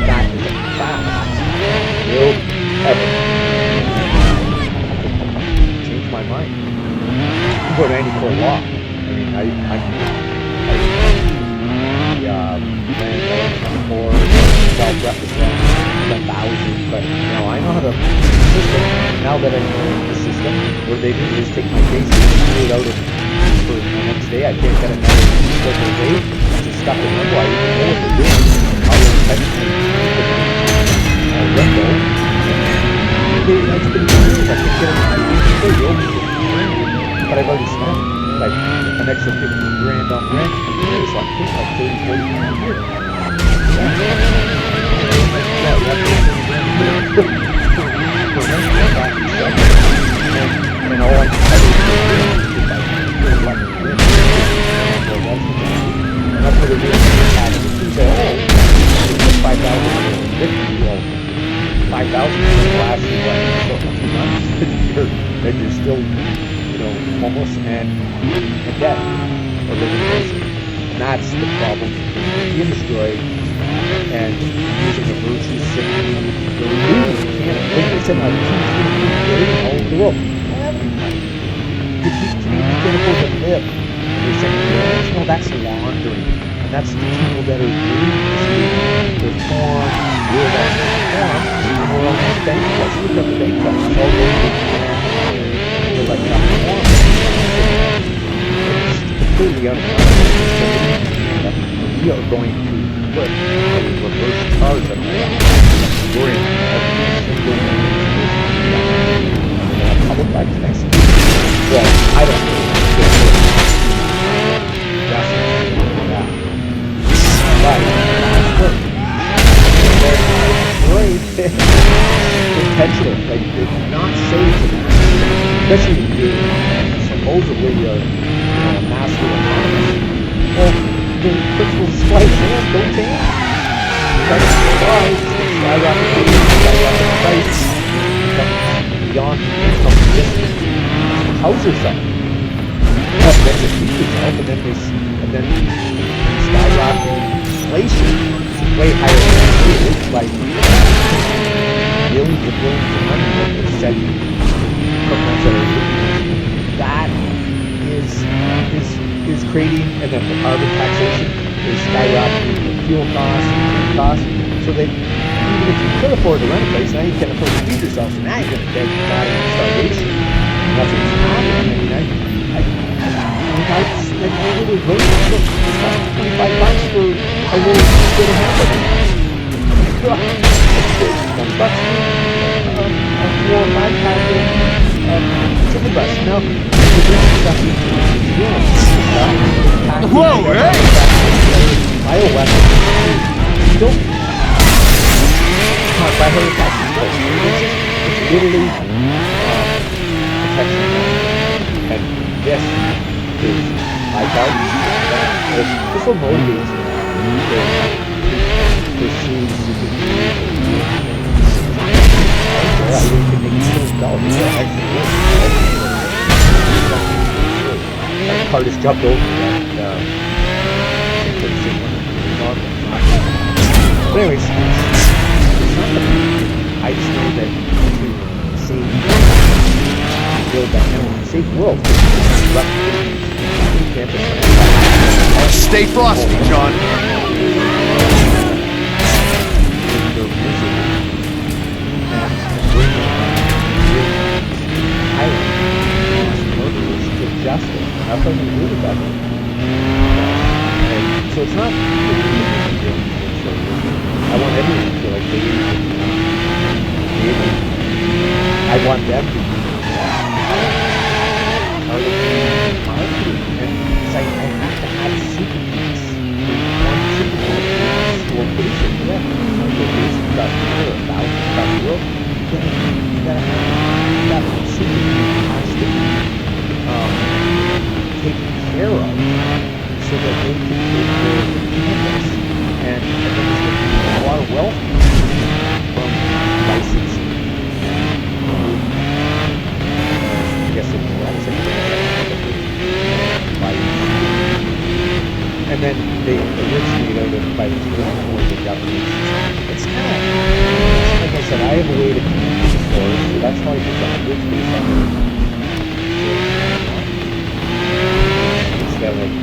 Speaker 1: That is a fact. Nope. Ever. Changed my mind. You go to any court of law. I mean, or self-represent 1,000, but I know how to system. Now that I know the system, what they do is take my case and screw it out for the next day. I can't get another scheduled day. It's just stuck in limbo. I even know what they're doing. How they're technically limbo. That's been years. I can't get it. But I've already spent like an extra 50 grand on rent a year, so I think like 30, 40 grand a year. And all I'm and that's what they're doing. You say, oh, 5,000, well, 5,000 last year, what, 2 months, then you're still, homeless and dead, or living crazy. And that's the problem being destroyed and using a virtue signal. The reason you can't live this in like 2-3 all over the world. You can't afford to live. They're saying, that's laundering. And that's the people that are doing this. They're form, we're that form, and we're almost bankrupt. Look at the bankrupt. It's all going to they're like that form. It's completely unconscious. We are going to put a reverse charge on that. We're in every single public life next week. Well, I don't know. But it's intentional. Like, it's not safe to them. Especially if you're supposedly a master of autonomous. Well, the principles of sleight of hand don't change. That's skyrocket price beyond income distance. House yourself. Then the features help, and then skyrocket inflation is way higher than it is. Like billions and billions of money that they're sending criminals that are doing. That is creating, and then the carbon taxation is skyrocketing the fuel costs and food costs, so that even if you could afford to rent a place, now you can't afford to feed yourself, so now you're going to die of starvation. And that's what's happening. I literally wrote it's like $25 for a little bit of hamburger. $20 for a 4 or 5 pack of chicken breast. Now, the different stuff you're doing.
Speaker 2: Whoa, hey!
Speaker 1: Bioweapons. You don't. It's not by her attack. It's literally protection. And yes, is high value. This will motivate you to pursue I really can make that car just jumped over that but anyways, it's not the I just know that to save build that new safe world.
Speaker 2: Stay frosty, John.
Speaker 1: Justice. That's what we do with that. So it's not. I want everyone to feel like they I want them to be and say I have to have superpeaks. One superpeak location. Yeah. Location across the world, thousands across the world. You gotta have that superpeak constantly. Taken care of so that they can take care of the campus. And there's a lot of wealth from licensing. I guess it's and then they originate out of by the Japanese. It's kind of, like I said, I have a way to connect the story, so that's how I think the language based on that like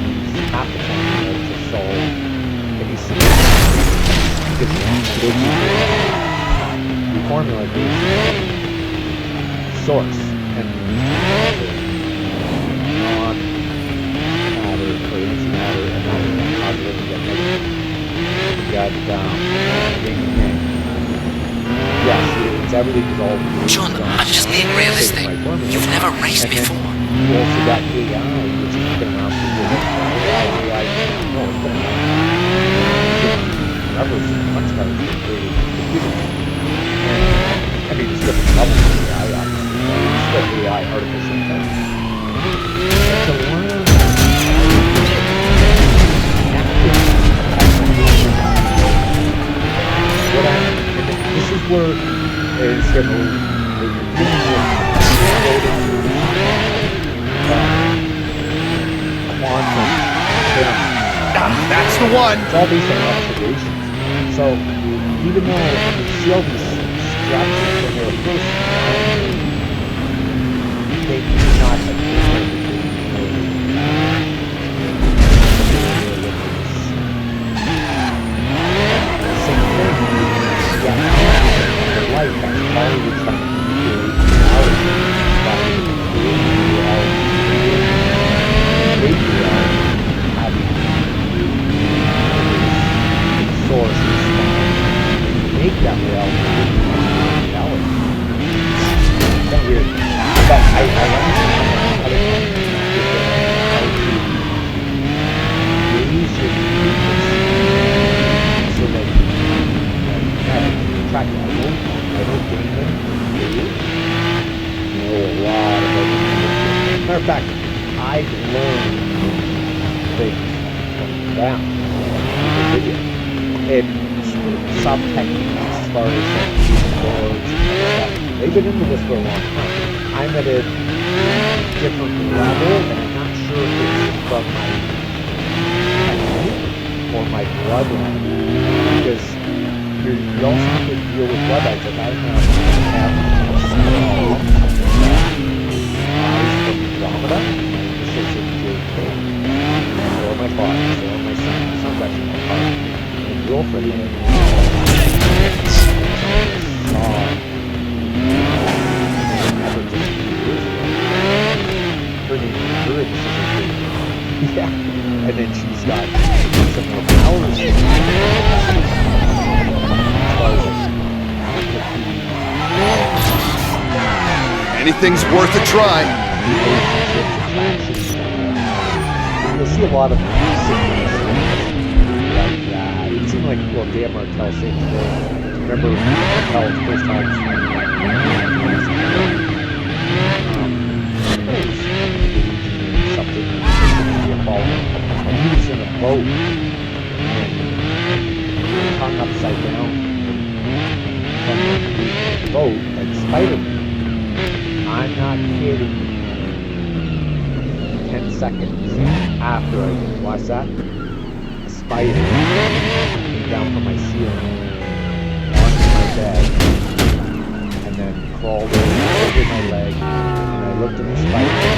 Speaker 1: half the time to solve the formula is source and non-matter or antimatter and not positive and negative. You got yin and yang. Yes, it's everything is all.
Speaker 3: John, I'm just being realistic. You've never raced before.
Speaker 1: You also got AI, which has been around for years. AI, no, it's been around. Forever, much better than created computers. And I mean, it's different levels of AI, obviously. It's still AI, artificial intelligence. To learn this is where it's going to lead. Quantum.
Speaker 2: That's the one.
Speaker 1: It's all based on observations. So even though you see all these structures when they were first they do not appear light that's already trying to create reality by creating having sources make that reality. It's kind of weird. But I understand how to raise your frequency so that you have track that. I don't game them. You know a lot about it. Matter of fact, I've learned things from them in the video. And some techniques as far as using boards and stuff. They've been into this for a long time. I'm at a different level, and I'm not sure if it's from my technique or my bloodline. Because you also have to deal with bloodlines. Like I have small eyes from Andromeda, which is JK, or my father, or my son. My son's actually my father. My girlfriend saw her name is Courage. Yeah, and then she's got some more powers.
Speaker 2: Anything's worth a try.
Speaker 1: You'll see a lot of it seemed like, well, danmartell saved the day. Remember Martell's first time something and he was in a boat and hung upside down from the boat like Spider-Man. I'm not kidding. 10 seconds after I watched that, a spider came down from my ceiling onto my bed and then crawled over my leg, and I looked at the spider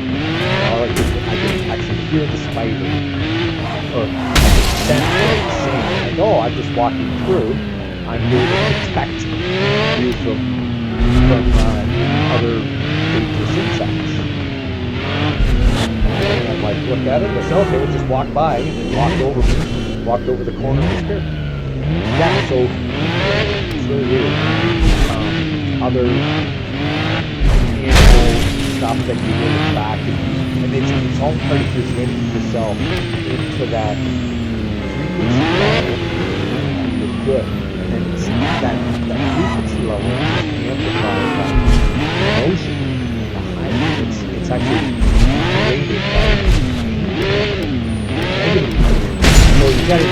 Speaker 1: and all I could actually hear the spider, or I could sense what it was saying. Like, oh, I'm just walking through. I'm here to protect you from other dangerous insects. And I'm like, look at it, and I said, okay, we'll just walk by, and then walked over the corner of the spirit. Yeah, so it's really weird. Other animal stuff that you will attract, and it's all part of just getting yourself into that frequency level with good. And it's that frequency level amplifies that emotion behind it. It's actually created by negative. So you gotta,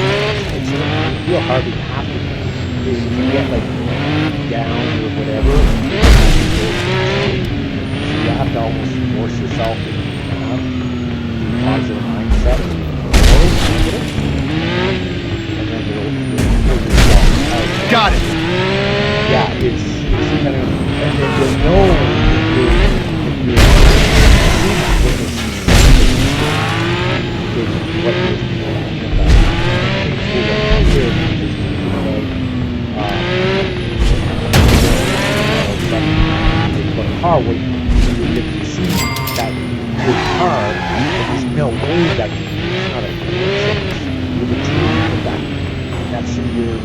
Speaker 1: it's real hard to have to, if you get like down or whatever, you have to almost force yourself to have a positive mindset. And then it'll
Speaker 2: got it.
Speaker 1: Yeah, it's kind of, and then you'll know if you're what you're your car, and there's no way that it's not a coincidence with a dream of that. That's your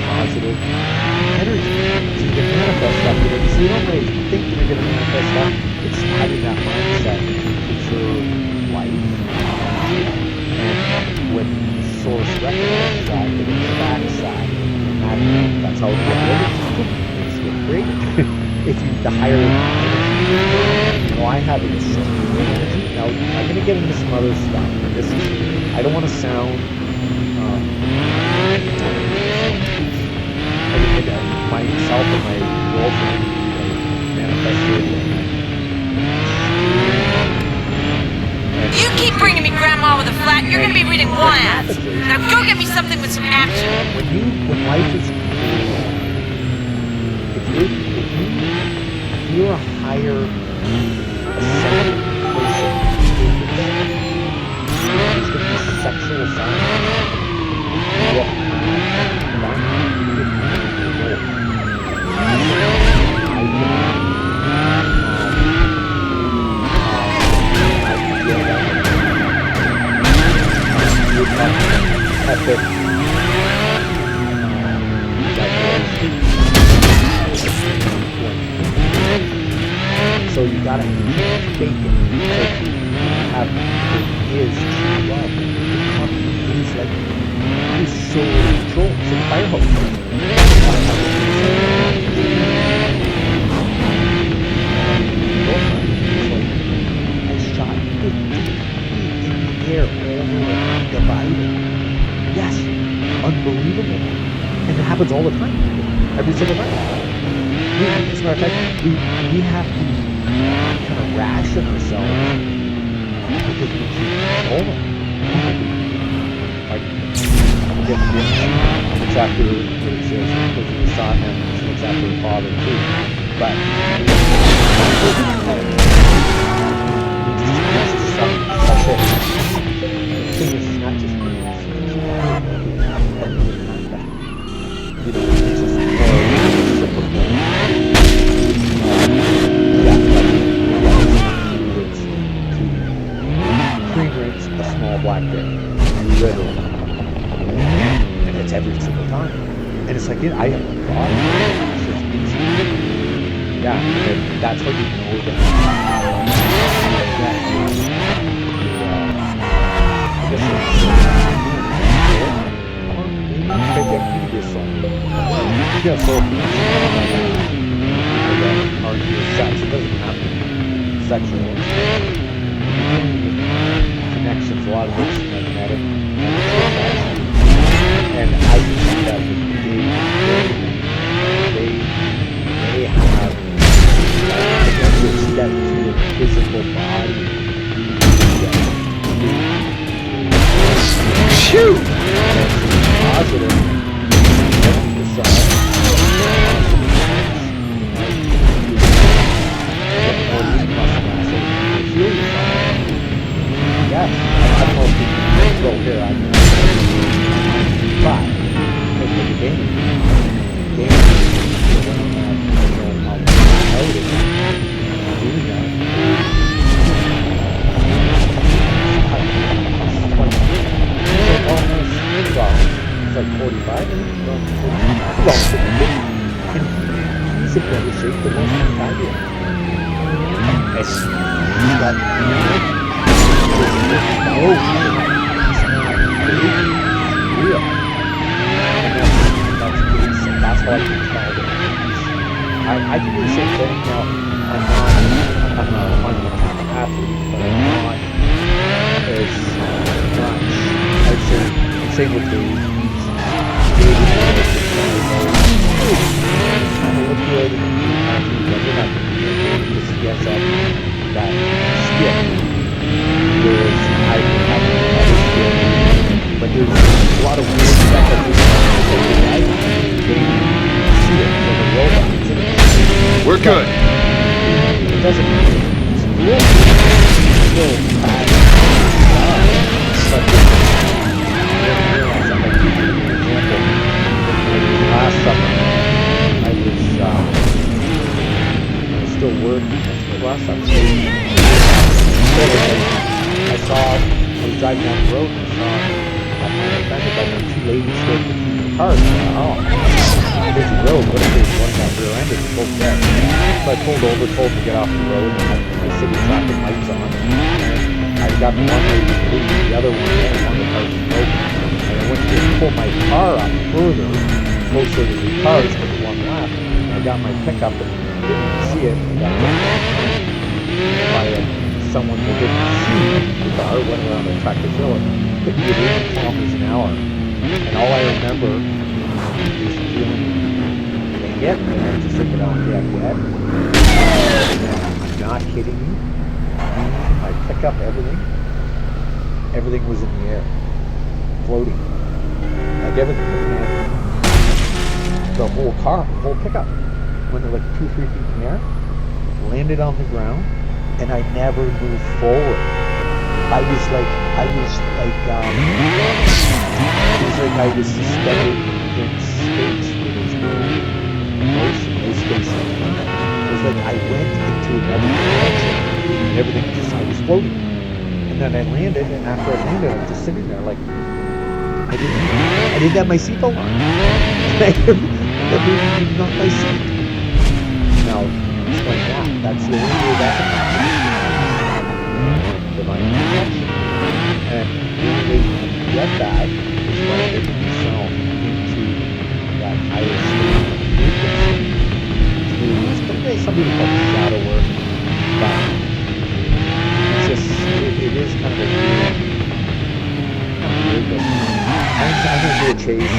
Speaker 1: positive energy. So you can manifest stuff. So you don't really think that you're going to manifest stuff. It's having that mindset to preserve life. And when the source recognizes that, it attracts that. And that's how it works. It's great. If you, the higher energy, you know, I have extreme energy. Now, I'm going to get into some other stuff. This is, I don't want to sound myself and my girlfriend manifested.
Speaker 5: You keep bringing me grandma with a flat, you're gonna be reading one ads. Now go get me something with some action.
Speaker 1: When life is if you're a higher ascended person, there's going to be sexual signs. Epic so you gotta fake it. So have is true love. He's like he's so in control. So the fire hose. I shot 50 feet in the air over the Bible. Yes, unbelievable. And it happens all the time. Every single time. As a matter of fact, we have to kind of ration ourselves because we keep controlling. Like, it's after what it says, because of the son, and it's after the father too. But the thing is, it's not just pre-rinse a small black bear, literally, and it's every single time, and it's like I have a product. It's just easy. Yeah, and that's how you know that. Yeah, so sex, it doesn't have to be sexual. Connections, a lot of it's magnetic. And I think that they have that to the physical body.
Speaker 2: Shoot!
Speaker 1: Positive. Yes, I don't know if you can go here, but it's a game. It's like 45 and he's in better shape than most of the time. He's got real. And that's how I can tell that I can do the same thing. Now, I'm not an athlete, but I'm not as much. I'd say same with the look good, you're not just gets up that skill. Whereas I have other skill, but there's a lot of weird stuff that they see it for the robot.
Speaker 2: We're good.
Speaker 1: It doesn't it's cool. It's still bad. Last summer, I was still working. Last summer, I saw, I was driving down the road and I saw offended by them two ladies sitting between the cars. And I thought, oh, busy road. What if there's one got rear-ended and both dead? So I pulled over, told them to get off the road, and had my city traffic lights on. And I got the one lady leaving, the other one, and one of the cars was broken. And I went to pull my car up further, closer to the cars, to the one left. And I got my pickup and didn't see it. And got by someone who didn't see the car, went around the tractor trailer, hit me at 80 kilometers an hour. And all I remember is feeling it, and I just thinking, oh, yeah, dead. I'm not kidding you. My pickup, everything was in the air, floating. Like everything. And the whole car, the whole pickup, went like 2-3 feet in the air, landed on the ground, and I never moved forward. It was like I was suspended in space where there's no motion, no space. It was like I went into another dimension and everything just, I was floating. And then I landed, and after I landed, I was just sitting there like, I didn't have my seatbelt on. I didn't knock my seat. Now, explain that. That's the only way that can happen. Divine protection. And the only way you can get that is by getting yourself into that higher state of frequency. It's something called shadow work, but it's just, it is kind of a weird, but I'm going to do a chase.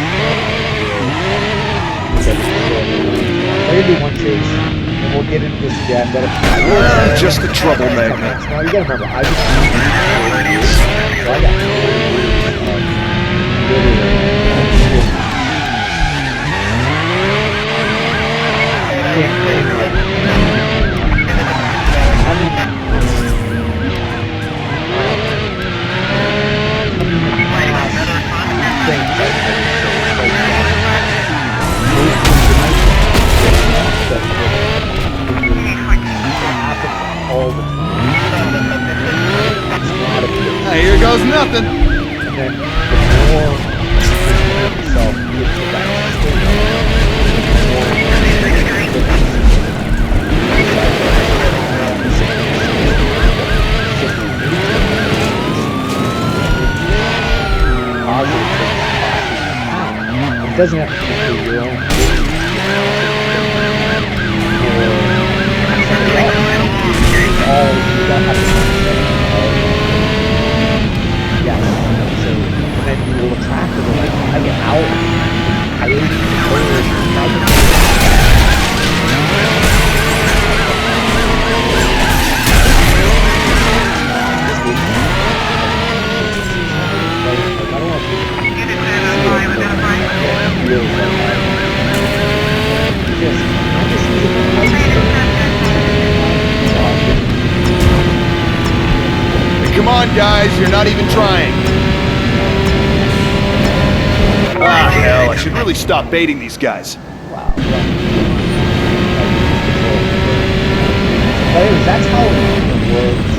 Speaker 1: I'm going to do one chase, and we'll get into this again, but
Speaker 2: just a trouble magnet.
Speaker 1: Now you gotta remember, I just so I got all the time.
Speaker 2: Here goes nothing.
Speaker 1: And then the more yourself gets to that state, the more positive things. It doesn't have to be your own. All you don't have to yes. So then you will attract it like I get out. I ate
Speaker 2: Come on, guys, you're not even trying. Ah, hell, I should really stop baiting these guys.
Speaker 1: Wow. Anyways, that's how it works.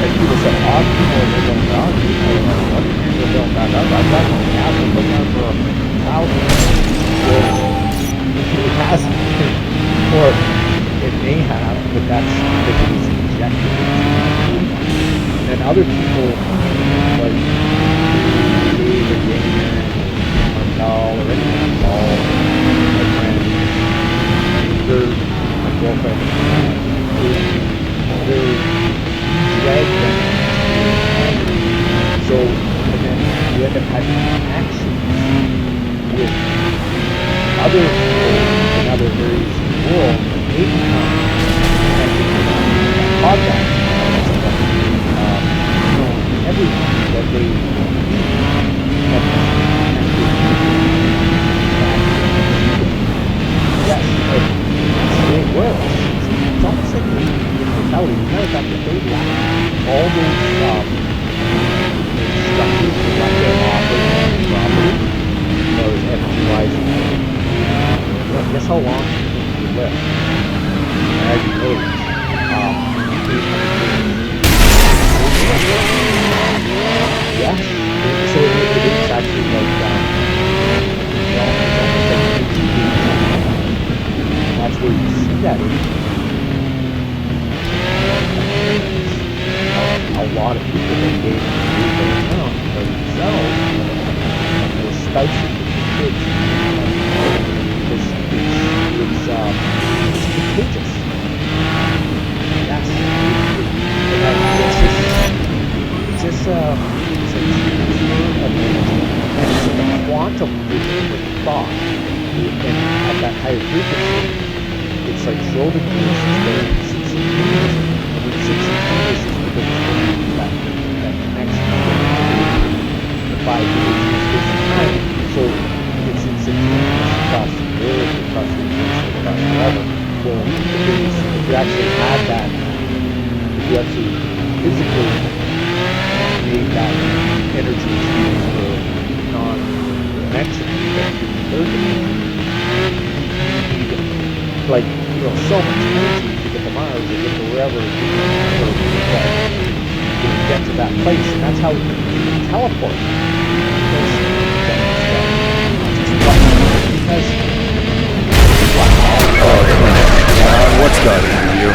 Speaker 1: Like people say, odd people, they don't dog people, or other people don't dog. I've got one cat that's been there for 1,000 years. It hasn't, or it may have, but that's because it's injected. And other people, like Dave or Damon or Mel or anyone involved, my friends, my girlfriend, they're dragged them. So, and then you end up having connections with other people in other areas of the world, and they become connected to podcasts. Everyone that they yes, it works. It's almost like mentality. You know that they lack all those structures that let them operate properly, those energy-wise. Guess how long you live? As you age, lot of people that gave their account for themselves, and they were stifling the kids. It's contagious. Yes. It's just it's a quantum thought, and at that higher frequency, it's like Schrodinger's experience. And when 16 is because it's going that connection the 5 dimensions space and time. So it's instantaneous across the earth, across the universe, across wherever. Well, if you actually had that, if you actually physically made that energy exchange for non-dimension, that third dimension, you need, like, so much energy to get to Mars or get to wherever to get to that place, and that's how we can teleport. Because
Speaker 2: what's got into you?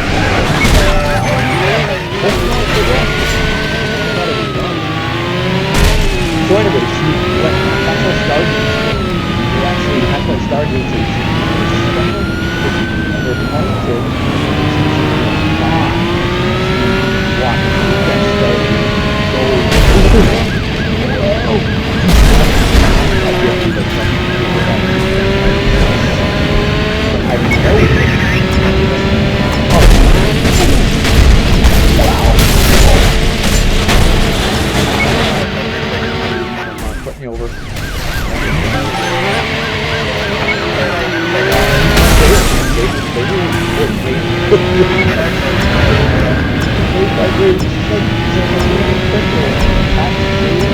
Speaker 1: So anyways, that's how Stargates actually, that's how Stargates is. And they're pointed to watch that Stargate go. Put me over.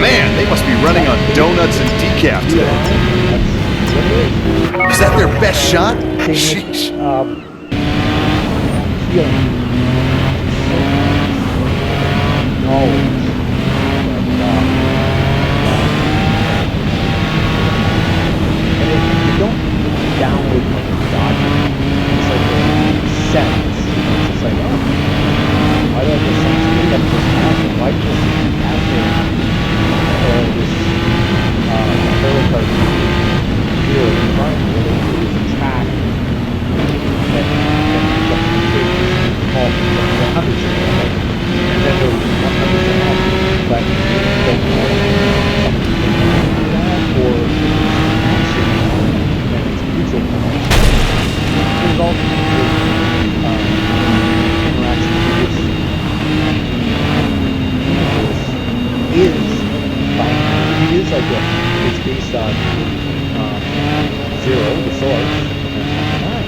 Speaker 2: Man, they must be running on donuts and decaf today. Is that their best shot? Sheesh.
Speaker 1: Downward dodging. It's like a sense. It's just like, oh, why do I just sense to get this happen? Why does this happen? This paralyzed here in front of me, this attack that gets called the 100%. And then there's 100% but you don't know that or action. There's all interaction with this is binary. It is like it's based on 0, the source, and 9.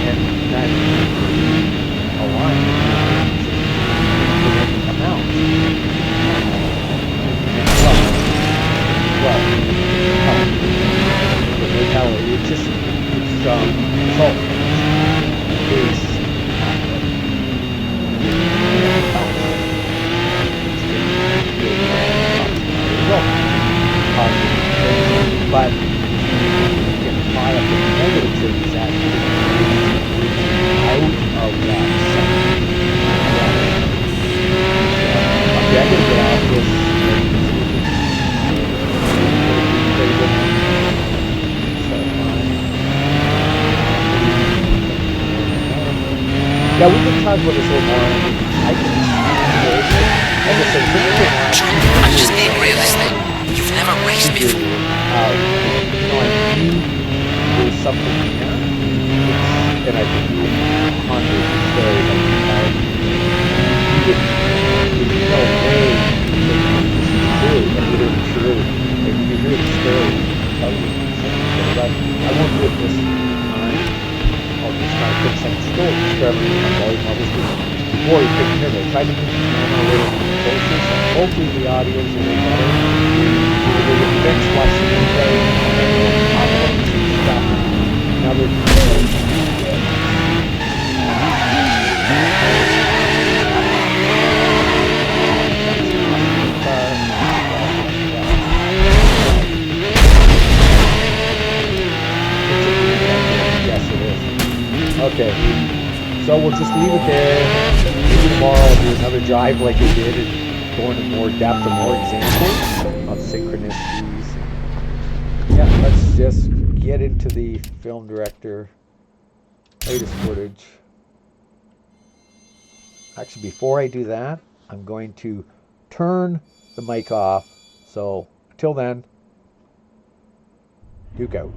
Speaker 1: And that aligns with the amount. The mentality, it's just salt is but you can apply up the negative things that out of that center. Okay, I gotta get out of this. Yeah, we can talk about this a little more.
Speaker 3: I'm just being realistic. You've never raced before.
Speaker 1: I knew there was something here, and I think you would ponder the story like you would know a way that this is true, and it is true. Like you hear the story, tell you something, but I won't do it this time. I'll just try to put some story discovery in my volume levels before you take care of it. Try to move a little closer, so hopefully the audio is a little better. The next lesson we play, and we'll talk about some stuff. Now yes, it is. Okay, so we'll just leave it there. Maybe tomorrow I'll do another drive like we did. go into more depth and more examples of synchronicities. Yeah, let's just get into the film director, latest footage. Actually, before I do that, I'm going to turn the mic off. So until then, Duke out.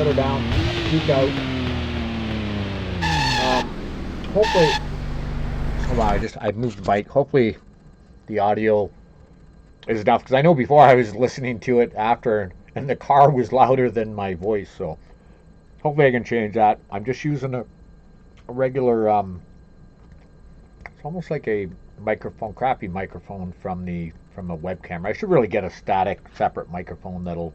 Speaker 1: set her down, geek out. Hopefully, I moved the bike. Hopefully, the audio is enough, because I know before I was listening to it after, and the car was louder than my voice. So hopefully I can change that. I'm just using a regular. It's almost like a microphone, crappy microphone from a webcam. I should really get a static, separate microphone that'll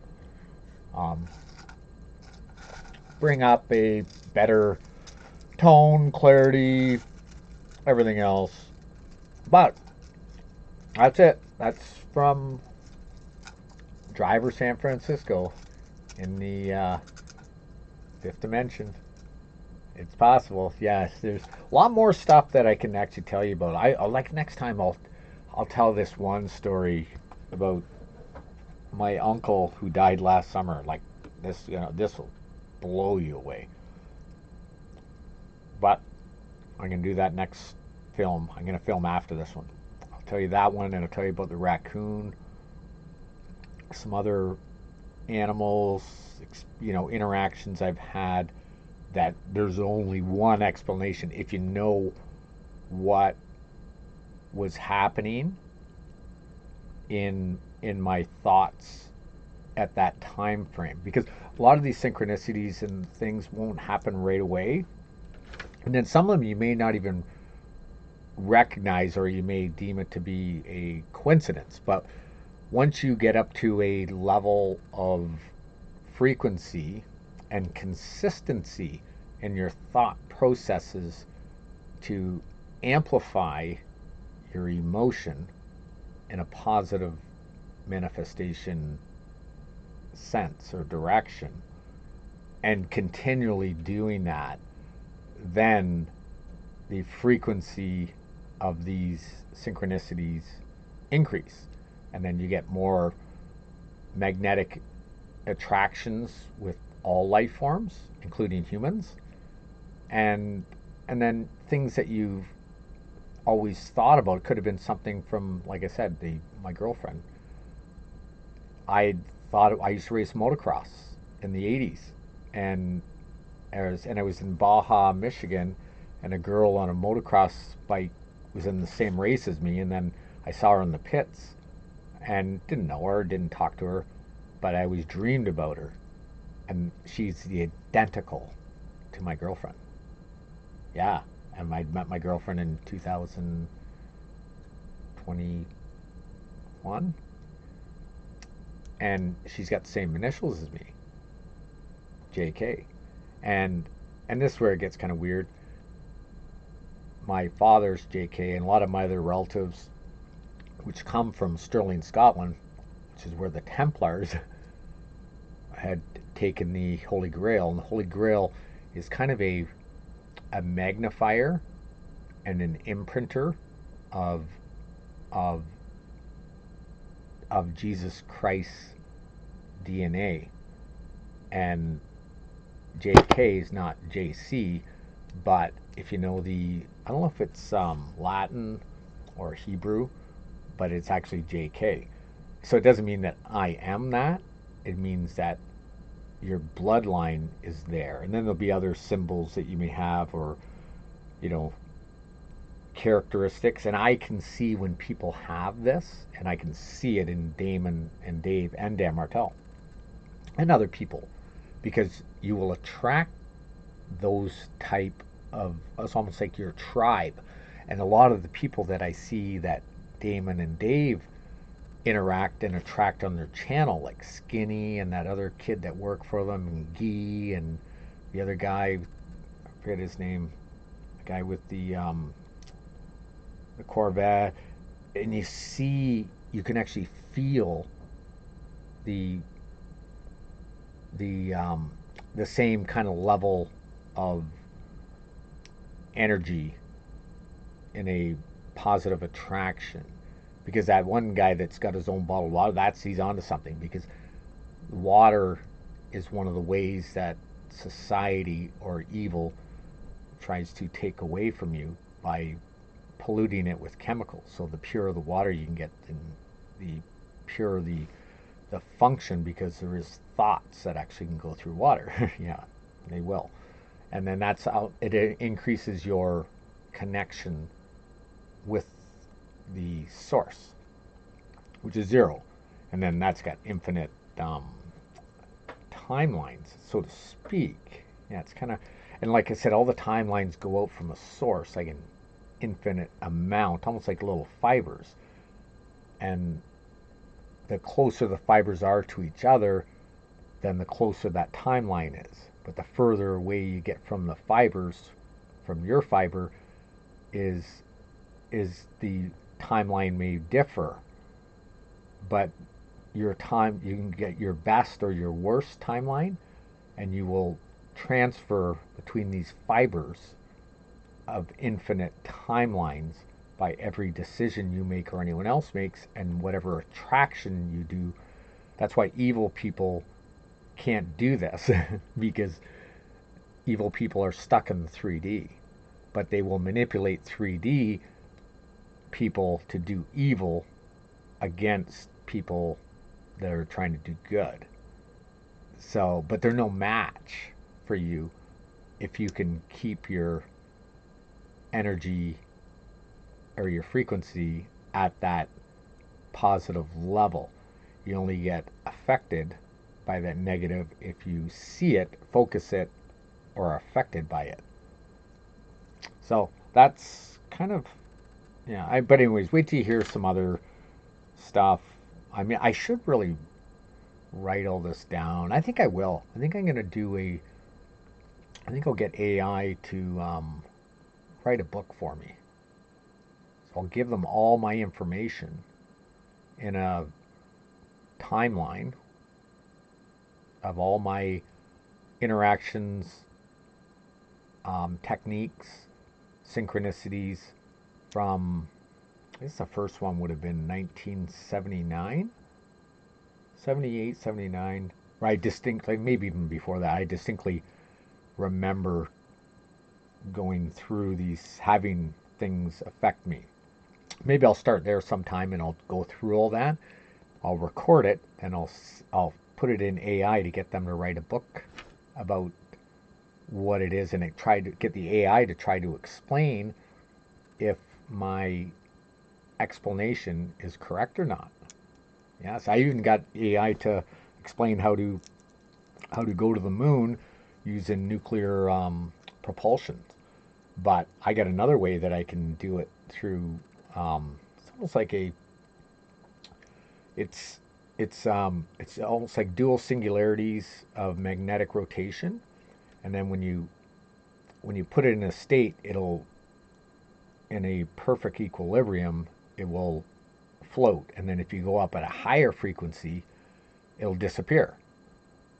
Speaker 1: bring up a better tone, clarity, everything else. But that's it. That's from Driver San Francisco in the fifth dimension. It's possible. Yes, there's a lot more stuff that I can actually tell you about. I like next time I'll tell this one story about my uncle who died last summer. Like this, this will blow you away. But I'm gonna do that next film. I'm gonna film after this one. I'll tell you that one, and I'll tell you about the raccoon, some other animals, interactions I've had that there's only one explanation. If you know what was happening in my thoughts at that time frame, because a lot of these synchronicities and things won't happen right away, and then some of them you may not even recognize, or you may deem it to be a coincidence. But once you get up to a level of frequency and consistency in your thought processes to amplify your emotion in a positive manifestation sense or direction, and continually doing that, then the frequency of these synchronicities increase, and then you get more magnetic attractions with all life forms, including humans, and then things that you've always thought about could have been something from, like I said, my girlfriend. I used to race motocross in the 80s, and I was in Baja, Michigan, and a girl on a motocross bike was in the same race as me, and then I saw her in the pits and didn't know her, didn't talk to her, but I always dreamed about her, and she's the identical to my girlfriend. Yeah, and I met my girlfriend in 2021, and she's got the same initials as me, JK. And this is where it gets kind of weird. My father's JK, and a lot of my other relatives, which come from Stirling, Scotland, which is where the Templars had taken the Holy Grail. And the Holy Grail is kind of a magnifier and an imprinter of Jesus Christ's DNA. And JK is not JC, but if you know I don't know if it's Latin or Hebrew, but it's actually JK. So it doesn't mean that I am that. It means that your bloodline is there. And then there'll be other symbols that you may have, or, characteristics. And I can see when people have this, and I can see it in Damon and Dave and danmartell and other people, because you will attract those type of, it's almost like your tribe. And a lot of the people that I see that Damon and Dave interact and attract on their channel, like Skinny and that other kid that worked for them, and Guy, and the other guy, I forget his name, the guy with the Corvette, and you can actually feel the same kind of level of energy in a positive attraction. Because that one guy that's got his own bottle of water, he's onto something, because water is one of the ways that society or evil tries to take away from you by polluting it with chemicals. So the purer the water you can get, and the purer the the function, because there is thoughts that actually can go through water. Yeah, they will. And then that's how it increases your connection with the source, which is 0. And then that's got infinite timelines, so to speak. Yeah, it's kind of, and like I said, all the timelines go out from a source, like an infinite amount, almost like little fibers. And the closer the fibers are to each other, then the closer that timeline is. But the further away you get from the fibers, from your fiber, is the timeline may differ. But your time, you can get your best or your worst timeline, and you will transfer between these fibers of infinite timelines by every decision you make or anyone else makes, and whatever attraction you do. That's why evil people can't do this, because evil people are stuck in the 3D, but they will manipulate 3D people to do evil against people that are trying to do good. So, but they're no match for you if you can keep your energy or your frequency at that positive level. You only get affected by that negative if you see it, focus it, or are affected by it. So that's kind of, yeah. But anyways, wait till you hear some other stuff. I mean, I should really write all this down. I think I will. I think I'm going to do I think I'll get AI to write a book for me. So I'll give them all my information in a timeline of all my interactions, techniques, synchronicities from, I guess the first one would have been 1979, 78, 79. I distinctly, maybe even before that, I distinctly remember going through these, having things affect me. Maybe I'll start there sometime and I'll go through all that. I'll record it and I'll put it in AI to get them to write a book about what it is, and I try to get the AI to try to explain if my explanation is correct or not. Yes, I even got AI to explain how to go to the moon using nuclear propulsion. But I got another way that I can do it through. It's almost like it's almost like dual singularities of magnetic rotation, and then when you put it in a state, it'll, in a perfect equilibrium, it will float. And then if you go up at a higher frequency, it'll disappear.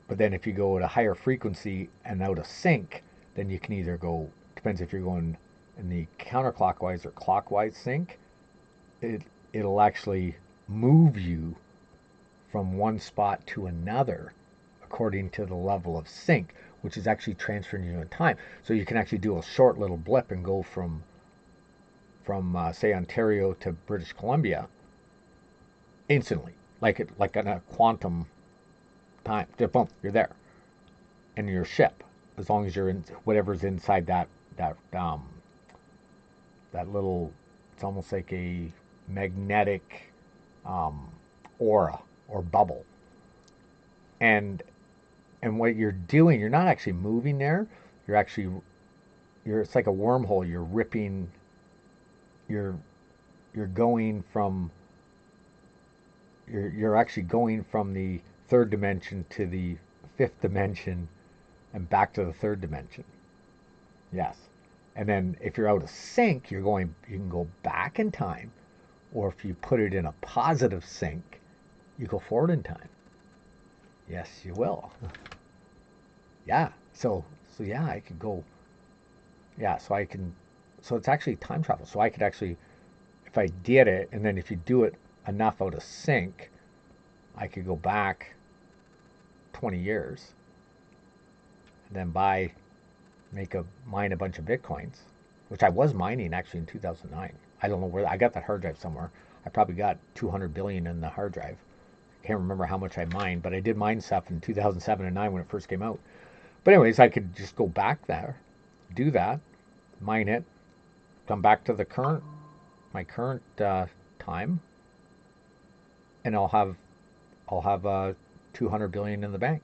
Speaker 1: But then if you go at a higher frequency and out of sync, then you can either go, depends if you're going in the counterclockwise or clockwise sync, it'll actually move you from one spot to another according to the level of sync, which is actually transferring you in time. So you can actually do a short little blip and go from say Ontario to British Columbia instantly, like in a quantum time. Just boom, you're there, in your ship, as long as you're in whatever's inside that little. It's almost like a magnetic aura or bubble, and what you're doing, you're not actually moving there. It's like a wormhole. You're ripping. You're going from. You're actually going from the third dimension to the fifth dimension, and back to the third dimension. Yes, and then if you're out of sync, you can go back in time, or if you put it in a positive sync, you go forward in time. Yes, you will. Yeah. So yeah, I could go. Yeah. So I can. So it's actually time travel. So I could actually, if I did it, and then if you do it enough out of sync, I could go back 20 years, and then mine a bunch of Bitcoins, which I was mining actually in 2009. I don't know where, I got that hard drive somewhere. I probably got 200 billion in the hard drive. can't remember how much I mined, but I did mine stuff in 2007 and 9 when it first came out. But anyways, I could just go back there, do that, mine it, come back to my current time, and I'll have 200 billion in the bank.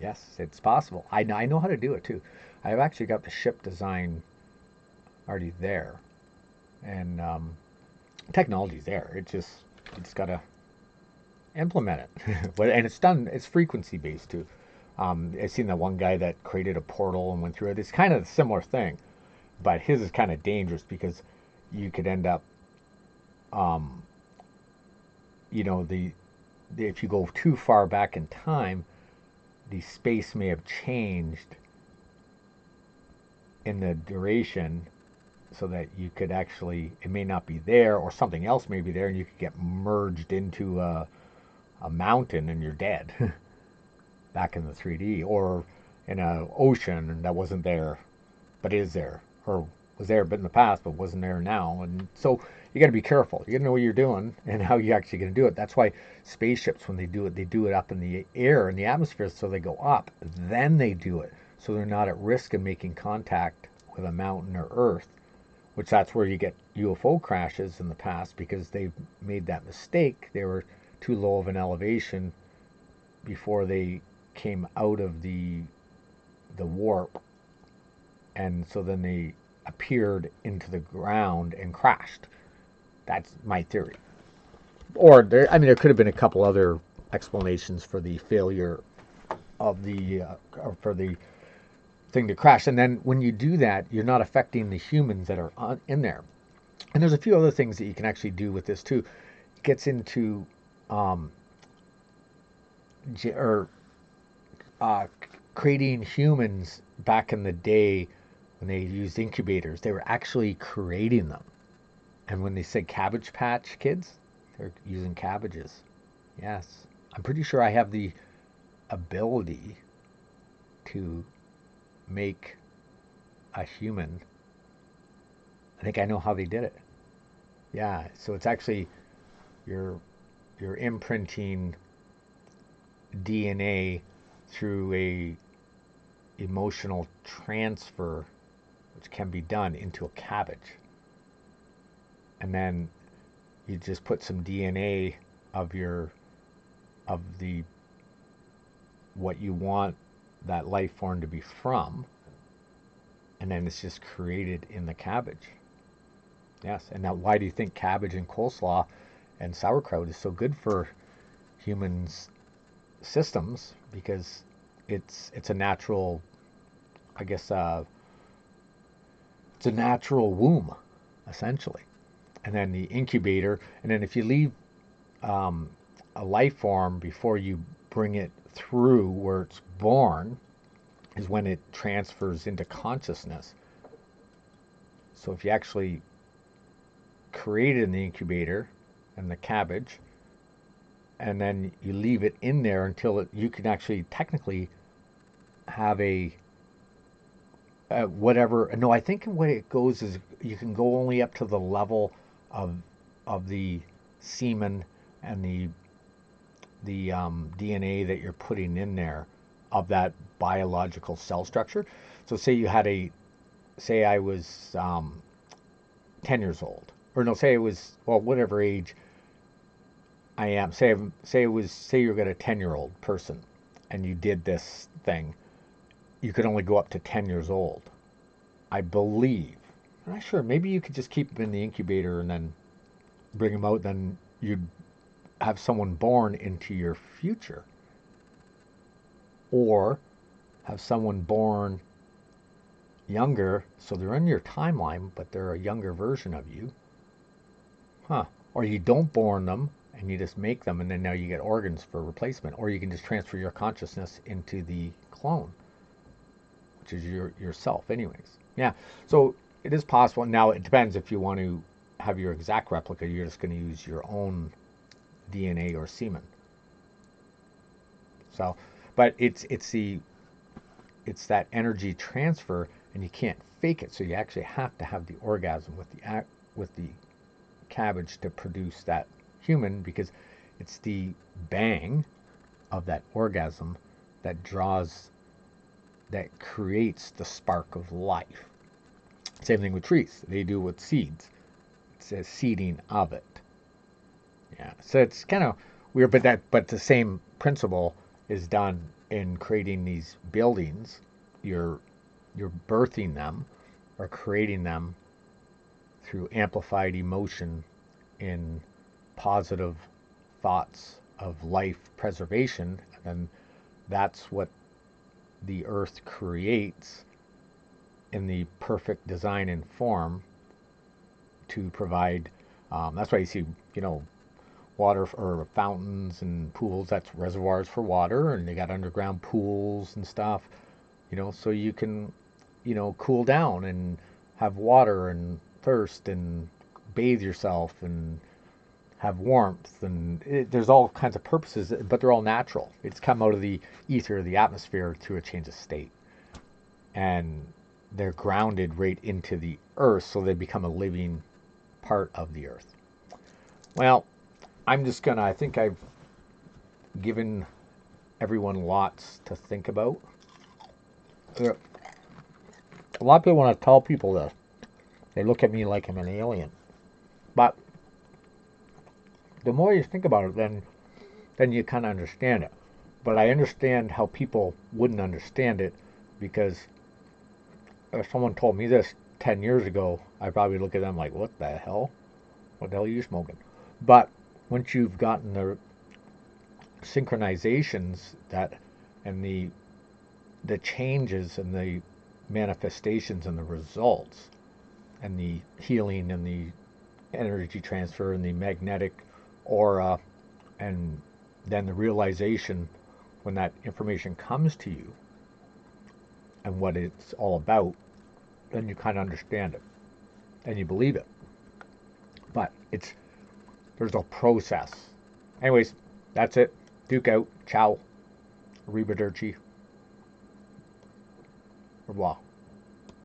Speaker 1: Yes, it's possible. I know how to do it too. I've actually got the ship design already there, and technology's there. You just gotta implement it. And it's done. It's frequency based too. I've seen that one guy that created a portal and went through it. It's kind of a similar thing, but his is kind of dangerous because you could end up, if you go too far back in time, the space may have changed in the duration, so that you could actually, it may not be there, or something else may be there, and you could get merged into a mountain and you're dead back in the 3D, or in an ocean that wasn't there but is there, or was there but in the past but wasn't there now. And so you got to be careful. You got to know what you're doing and how you're actually going to do it. That's why spaceships, when they do it up in the air, in the atmosphere, so they go up, then they do it, so they're not at risk of making contact with a mountain or earth, which that's where you get UFO crashes in the past, because they've made that mistake. They were too low of an elevation before they came out of the warp, and so then they appeared into the ground and crashed. That's my theory. Or there could have been a couple other explanations for the failure of for the thing to crash. And then when you do that, you're not affecting the humans that are in there. And there's a few other things that you can actually do with this too. It gets into creating humans. Back in the day when they used incubators, they were actually creating them. And when they said Cabbage Patch Kids, they're using cabbages. Yes, I'm pretty sure I have the ability to make a human. I think I know how they did it. Yeah, so it's actually you're imprinting DNA through a emotional transfer, which can be done into a cabbage, and then you just put some DNA of what you want that life form to be from, and then it's just created in the cabbage. Yes, and now why do you think cabbage and coleslaw and sauerkraut is so good for humans' systems? Because it's a natural, I guess, it's a natural womb, essentially. And then the incubator, and then if you leave a life form before you bring it through where it's born, is when it transfers into consciousness. So if you actually create it in the incubator and the cabbage, and then you leave it in there until you can actually technically have a whatever. No, I think the way it goes is you can go only up to the level of the semen and the DNA that you're putting in there of that biological cell structure. So say I was 10 years old, or no, say it was, well, whatever age I am. Say you're got a 10-year-old person and you did this thing. You could only go up to 10 years old, I believe. I'm not sure. Maybe you could just keep them in the incubator and then bring them out. Then you'd have someone born into your future, or have someone born younger, so they're in your timeline, but they're a younger version of you. Or you don't born them and you just make them, and then now you get organs for replacement. Or you can just transfer your consciousness into the clone, which is yourself anyways. Yeah, so it is possible. Now it depends. If you want to have your exact replica, you're just going to use your own DNA or semen. So, but it's that energy transfer, and you can't fake it. So you actually have to have the orgasm with the cabbage to produce that human, because It's the bang of that orgasm that creates the spark of life. Same thing with trees. They do with seeds. It's a seeding of it. Yeah. So it's kind of weird, but the same principle is done in creating these buildings. You're birthing them or creating them through amplified emotion in positive thoughts of life preservation, and then that's what the earth creates in the perfect design and form to provide. That's why you see, water or fountains and pools. That's reservoirs for water, and they got underground pools and stuff. So you can, cool down and have water and thirst and bathe yourself and have warmth, and there's all kinds of purposes, but they're all natural. It's come out of the ether, the atmosphere, through a change of state, and they're grounded right into the earth, so they become a living part of the earth. Well, I think I've given everyone lots to think about. A lot of people, when I tell people this, they look at me like I'm an alien, but the more you think about it, then you kind of understand it. But I understand how people wouldn't understand it, because if someone told me this 10 years ago, I'd probably look at them like, what the hell? What the hell are you smoking? But once you've gotten the synchronizations and the changes and the manifestations and the results and the healing and the energy transfer and the magnetic aura, and then the realization when that information comes to you and what it's all about, then you kind of understand it and you believe it. But there's a process. Anyways, that's it. Duke out. Ciao. Arrivederci. Au revoir.